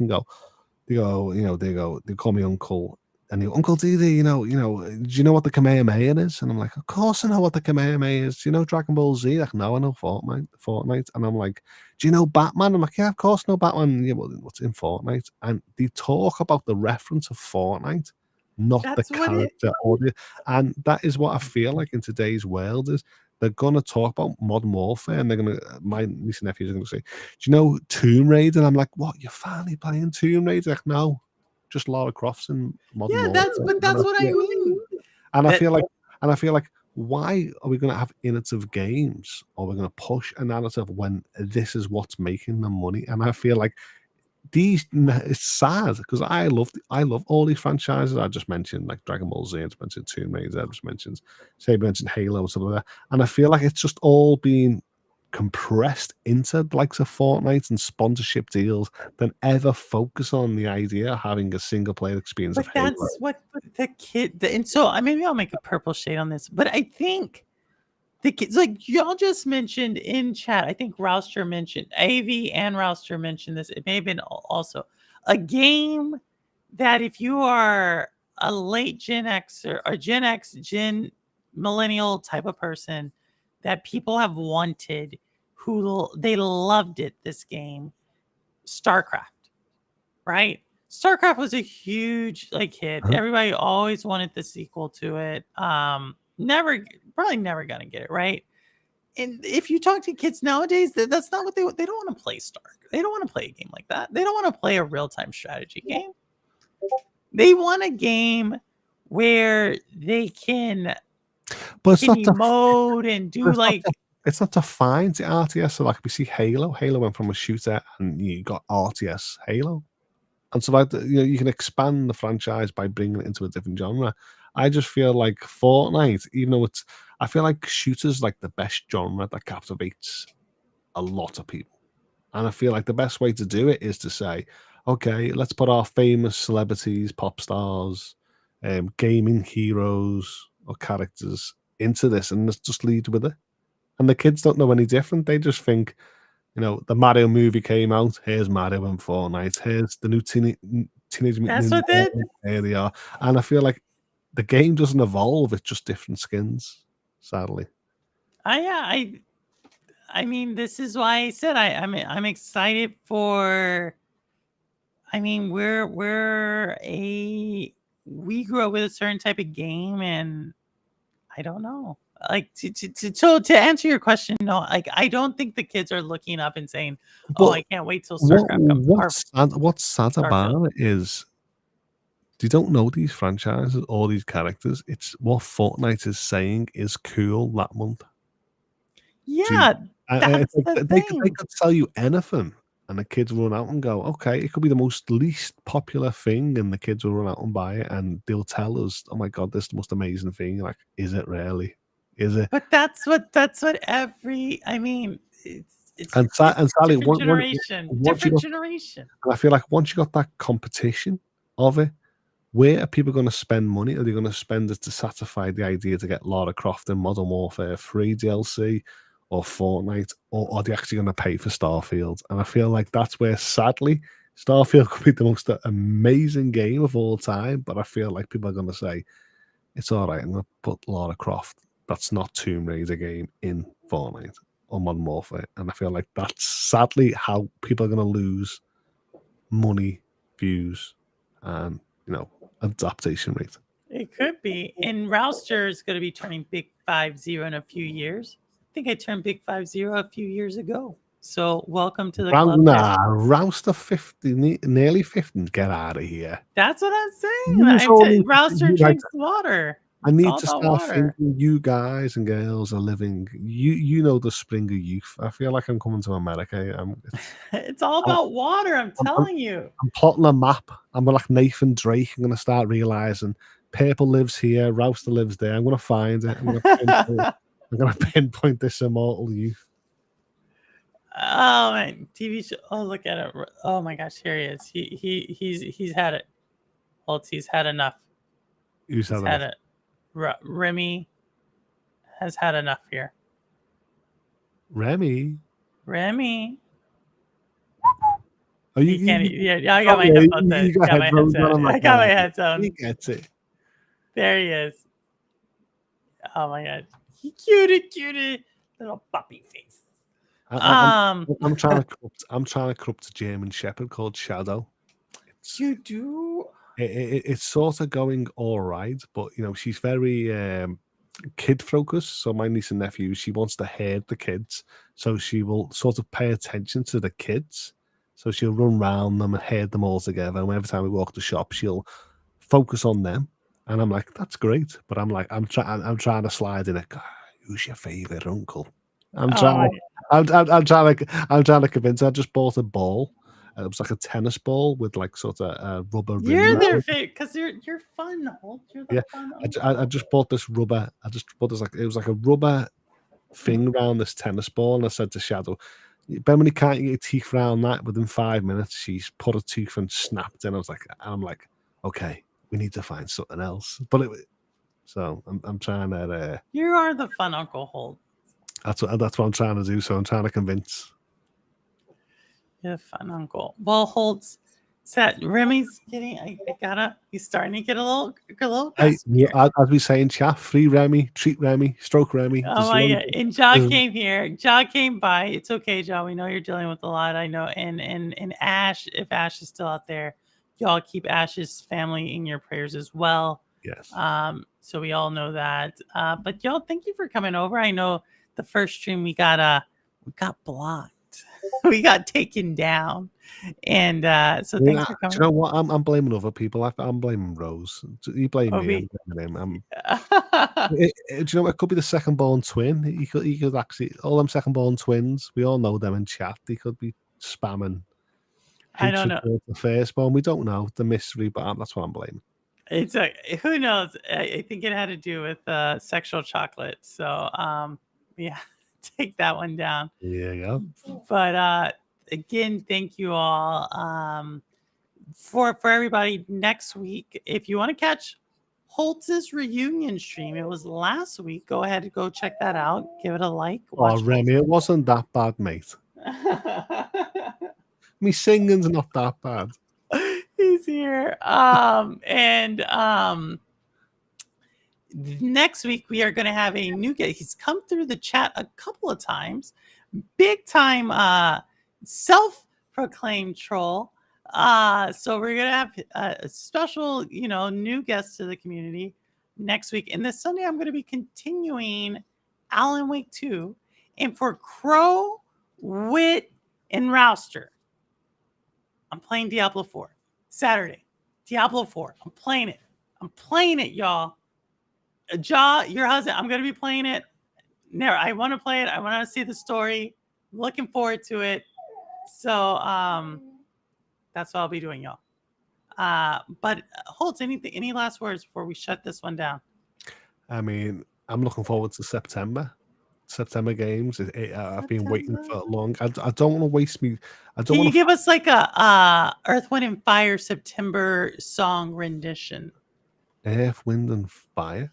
call me uncle. And they go, Uncle Didi, do you know what the Kamehameha is? And I'm like, of course I know what the Kamehameha is. Do you know Dragon Ball Z? Like, no, I know Fortnite. And I'm like, do you know Batman? I'm like, yeah, of course I know Batman. Yeah, well, what's in Fortnite? And they talk about the reference of Fortnite, not That's the what it- character audio. And that is what I feel like in today's world is they're gonna talk about Modern Warfare, and they're gonna my niece and nephews are gonna say, do you know Tomb Raider? And I'm like, what? You're finally playing Tomb Raider? Like, no, just Lara Croft's in Modern Yeah, Warfare. that's what I mean. And I That- feel like, why are we going to have innovative games, or we're going to push a narrative when this is what's making them money? And I feel like it's sad because I love all these franchises I just mentioned, like Dragon Ball Z, I just mentioned Tomb Raider, I just mentioned Halo and stuff like that. And I feel like it's just all being compressed into the likes of Fortnite and sponsorship deals than ever focus on the idea of having a single player experience But of Halo. that's what the kid. And so maybe I'll make a purple shade on this. But I think the kids, like y'all just mentioned in chat, I think Rouster mentioned, AV and Rouster mentioned this. It may have been also a game that if you are a late Gen X or Gen X, Gen Millennial type of person, that people have wanted, they loved it. This game, StarCraft, right? StarCraft was a huge hit. Uh-huh. Everybody always wanted the sequel to it. Probably never gonna get it, right? And if you talk to kids nowadays, that's not what they don't want to play. They don't want to play a game like that. They don't want to play a real-time strategy game. They want a game where they can But it's not emote and do it's not defined to RTS. So like we see Halo went from a shooter and you got RTS Halo. And so like you can expand the franchise by bringing it into a different genre. I just feel like Fortnite, even though I feel like shooters like the best genre that captivates a lot of people. And I feel like the best way to do it is to say, okay, let's put our famous celebrities, pop stars, gaming heroes or characters into this and let's just lead with it. And the kids don't know any different. They just think, the Mario movie came out. Here's Mario and Fortnite. Here's the new Teenage Mutant That's Ninja what they- Turtles. Here they are. And I feel like the game doesn't evolve. It's just different skins, sadly. I mean, this is why I said I'm excited for. I mean, we grew up with a certain type of game, and I don't know. Like to answer your question, no. Like I don't think the kids are looking up and saying, "Oh, I can't wait till StarCraft comes." What's sad about it is they don't know these franchises or these characters. It's what Fortnite is saying is cool that month. Yeah, that's the They thing. could tell you anything, and the kids will run out and go, okay, it could be the most least popular thing, and the kids will run out and buy it, and they'll tell us, oh my God, this is the most amazing thing. Like, is it really? Is it? But that's what every. I mean, it's And Sally, different generation. Different generation. And I feel like once you got that competition of it, where are people going to spend money? Are they going to spend it to satisfy the idea to get Lara Croft in Modern Warfare 3 DLC or Fortnite, or are they actually going to pay for Starfield? And I feel like that's where, sadly, Starfield could be the most amazing game of all time, but I feel like people are going to say, it's all right, I'm going to put Lara Croft, that's not Tomb Raider game, in Fortnite or Modern Warfare. And I feel like that's sadly how people are going to lose money, views, and adaptation rate. It could be. And Rouster is going to be turning Big 50 in a few years. I think I turned Big 50 a few years ago. So welcome to the club. Nah, Rouster 50, nearly 50. Get out of here. That's what I'm saying. Rouster drinks water. I need to start thinking you guys and girls are living. You know the spring of youth. I feel like I'm coming to America. It's all about water. I'm telling you. I'm plotting a map. I'm like Nathan Drake. I'm going to start realizing Purple lives here, Rouster lives there. I'm going to find it. I'm going to pinpoint this immortal youth. Oh man, TV show. Oh, look at it. Oh my gosh, here he is. He's had it. He's had enough. Who's He's had had enough? it. Remy has had enough here. Remy. Remy. Oh, You can't. Yeah, I got oh, my yeah, headphones. you got Got my headphones on. headset. I'm like, I got my oh, headphones. he gets it. There he is. Oh my god, he cutie little puppy face. I'm trying to corrupt a German Shepherd called Shadow. You do. It's sort of going all right, but she's very kid focused. So my niece and nephew, she wants to herd the kids, so she will sort of pay attention to the kids. So she'll run round them and herd them all together. And every time we walk the shop, she'll focus on them. And I'm like, that's great. But I'm trying to slide in it. Who's your favorite uncle? I'm trying to convince her. I just bought a ball. It was like a tennis ball with like sort of rubber rim. You're their favorite because you're fun, Holt. You're the fun. I just bought this rubber. I just bought this it was like a rubber thing around this tennis ball, and I said to Shadow, "Ben, can't you get your teeth around that?" Within 5 minutes, she's put a tooth and snapped. And I'm like, okay, we need to find something else. But so I'm trying to. You are the fun Uncle Holt. That's what I'm trying to do. So I'm trying to convince. You're the fun uncle. Well, Holt's set. Remy's getting. He's starting to get a little. Hey, as we say in chat, free Remy, treat Remy, stroke Remy. Oh my god! And Ja came here. Ja came by. It's okay, Ja. We know you're dealing with a lot. I know. And Ash, if Ash is still out there, y'all keep Ash's family in your prayers as well. Yes. So we all know that. But y'all, thank you for coming over. I know the first stream we got blocked. We got taken down, and so thanks for coming. Do you know what? I'm blaming other people. I'm blaming Rose. You blame me. I'm do you know what? It could be the second born twin. He could actually all them second born twins. We all know them in chat. He could be spamming. I don't know the firstborn. We don't know the mystery, but that's what I'm blaming. It's who knows? I think it had to do with sexual chocolate. So yeah. Take that one down. Yeah. But again, thank you all for everybody. Next week, if you want to catch Holtz's reunion stream, it was last week. Go ahead and go check that out. Give it a like. Oh, Remy, it wasn't that bad, mate. Me singing's not that bad. He's here. Next week, we are going to have a new guest. He's come through the chat a couple of times. Big time self-proclaimed troll. So we're going to have a special, new guest to the community next week. And this Sunday, I'm going to be continuing Alan Wake 2. And for Crow, Wit, and Rouster, I'm playing Diablo 4. Saturday, Diablo 4. I'm playing it, y'all. Ja, your husband, I'm going to be playing it. Never. I want to play it. I want to see the story. I'm looking forward to it. So that's what I'll be doing, y'all. But Holtz, any last words before we shut this one down? I mean, I'm looking forward to September games. I've been waiting for long. I don't want to waste me. Can you give us like a Earth, Wind, and Fire September song rendition? Earth, Wind, and Fire?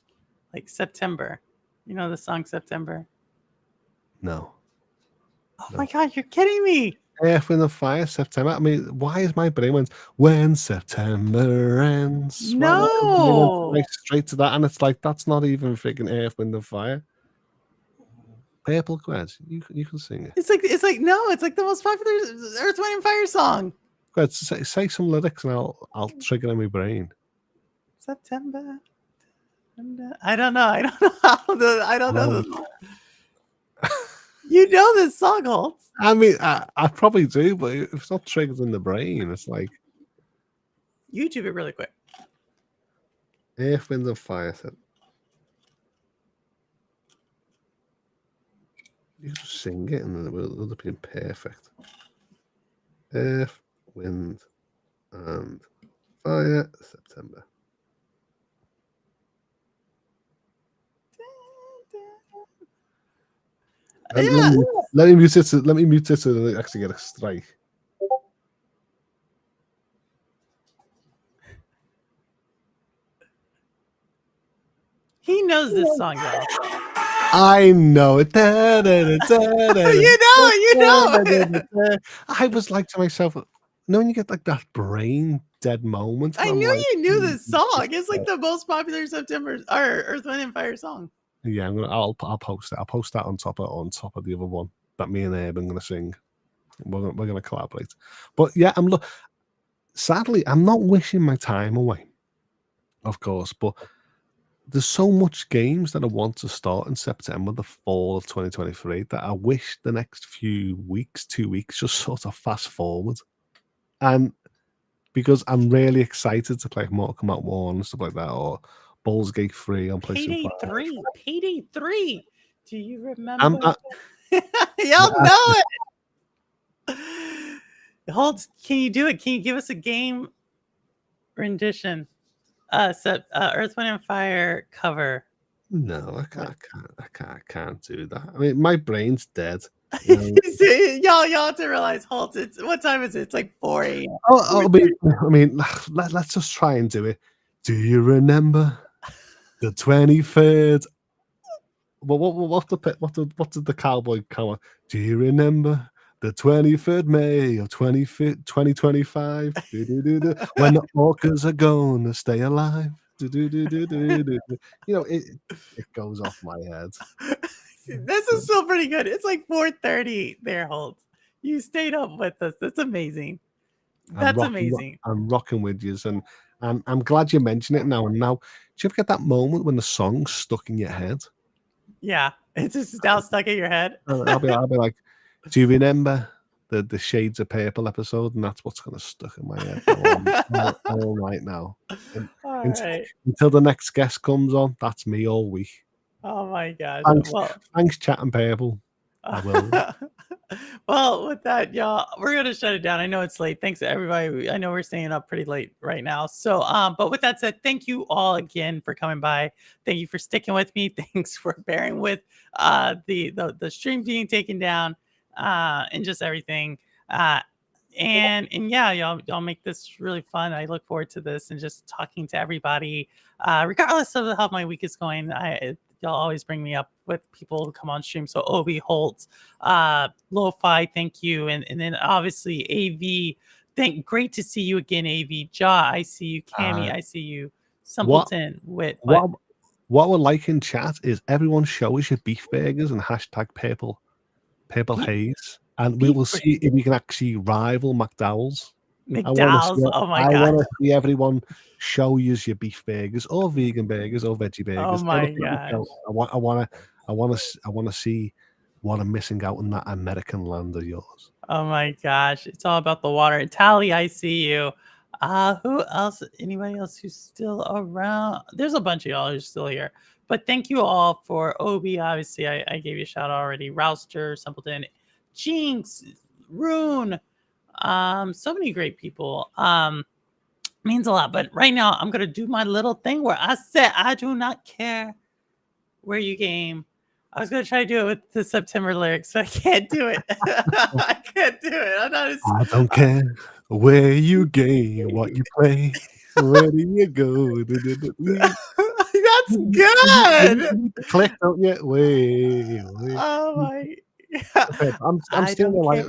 Like September. You know the song September? No. Oh my God, you're kidding me. Earth, Wind, and Fire, September. I mean, why is my brain went, when September ends? No. Went straight to that, and it's like, that's not even freaking Earth, Wind, and Fire. Purple Qued, you can sing it. It's like the most popular Earth, Wind, and Fire song. Qued, say some lyrics, and I'll trigger in my brain. September. I don't know. I don't know. You know this song, Holtz. I mean, I probably do, but if it's not triggered in the brain, it's like YouTube it really quick. Earth, Wind, and Fire. You can just sing it, and then it would have been perfect. Earth, Wind, and Fire, September. Yeah. Let me mute it so actually get a strike. He knows this song, y'all. I know it. You know it. I was like to myself, when you get like that brain dead moment. I and I'm knew like, you knew this song. It's like the most popular September or Earth, Wind, and Fire song. yeah, I'll post it. I'll post that on top of the other one that me and Abe are gonna sing. We're gonna collaborate. But yeah, sadly, I'm not wishing my time away, of course, but there's so much games that I want to start in September, the fall of 2023, that I wish the next few weeks, 2 weeks, just sort of fast forward. And because I'm really excited to play Mortal Kombat 1 and stuff like that, or Baldur's Gate 3 on PlayStation 5. Payday 3. Do you remember? Y'all know it. Holt, can you do it? Can you give us a game rendition? Earth, Wind, and Fire cover. No, I can't do that. I mean, my brain's dead. Y'all have to realize, Holt, what time is it? It's like 4 a.m. I mean, let's just try and do it. Do you remember the 23rd? Well, what did the cowboy come on? Do you remember the 23rd May of 2025? When the orcas are gonna stay alive. You know, it goes off my head. This is still pretty good. It's like 4:30 there, Holt. You stayed up with us. That's amazing. Amazing. I'm rocking with you, and I'm glad you mentioned it now. And now, do you ever get that moment when the song's stuck in your head? Yeah, it's just now stuck in your head. I'll be like, do you remember the Shades of Purple episode? And that's what's gonna stuck in my head all night now. Until the next guest comes on, that's me all week. Oh my gosh! Thanks, Chat and Purple. I will. Well, with that, y'all, we're gonna shut it down. I know it's late. Thanks to everybody. I know we're staying up pretty late right now. So, but with that said, thank you all again for coming by. Thank you for sticking with me. Thanks for bearing with the stream being taken down, and just everything. And yeah, y'all make this really fun. I look forward to this and just talking to everybody, regardless of how my week is going. Y'all always bring me up with people who come on stream. So Obi, Holt, Lo-Fi, thank you. And then obviously AV, great to see you again, AV. Jaw, I see you. Cammy, I see you. Simpleton, Wit. What we're like in chat is everyone show us your beef burgers and hashtag purple haze. And we will see if we can actually rival McDowell's. Oh my God. I want to see everyone show you your beef burgers or vegan burgers or veggie burgers. Oh my gosh. I want to see what I'm missing out in that American land of yours. Oh my gosh. It's all about the water. Tally, I see you. Who else? Anybody else who's still around? There's a bunch of y'all who's still here. But thank you all for Obi. Obviously, I gave you a shout out already. Rouster, Simpleton, Jinx, Rune. So many great people. Means a lot. But right now, I'm gonna do my little thing where I said I do not care where you game. I was gonna try to do it with the September lyrics, but I can't do it. I can't do it. I don't care where you game, what you play, where do you go? That's good. Click, don't you? Wait. Oh my! Okay, I'm still like.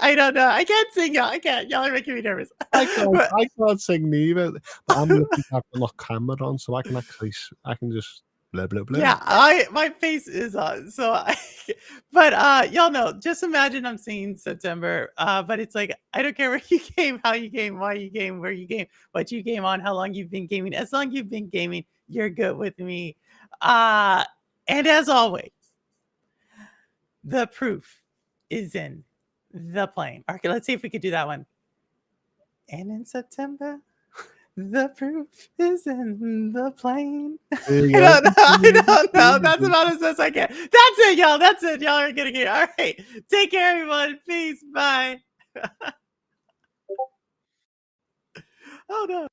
I don't know. I can't sing, y'all. I can't. Y'all are making me nervous. I can't sing neither. But I'm looking at the camera on, so I can just blah blah blah. Yeah, my face is on. So, but y'all know. Just imagine I'm singing September. But it's like I don't care where you game, how you game, why you game, where you game, what you game on, how long you've been gaming. As long as you've been gaming, you're good with me. And as always, the proof is in the plane. Okay, let's see if we could do that one. And in September, the proof is in the plane. I don't know. That's about as best I can. That's it, y'all. That's it. Y'all are gonna get it. All right. Take care, everyone. Peace. Bye. Oh no.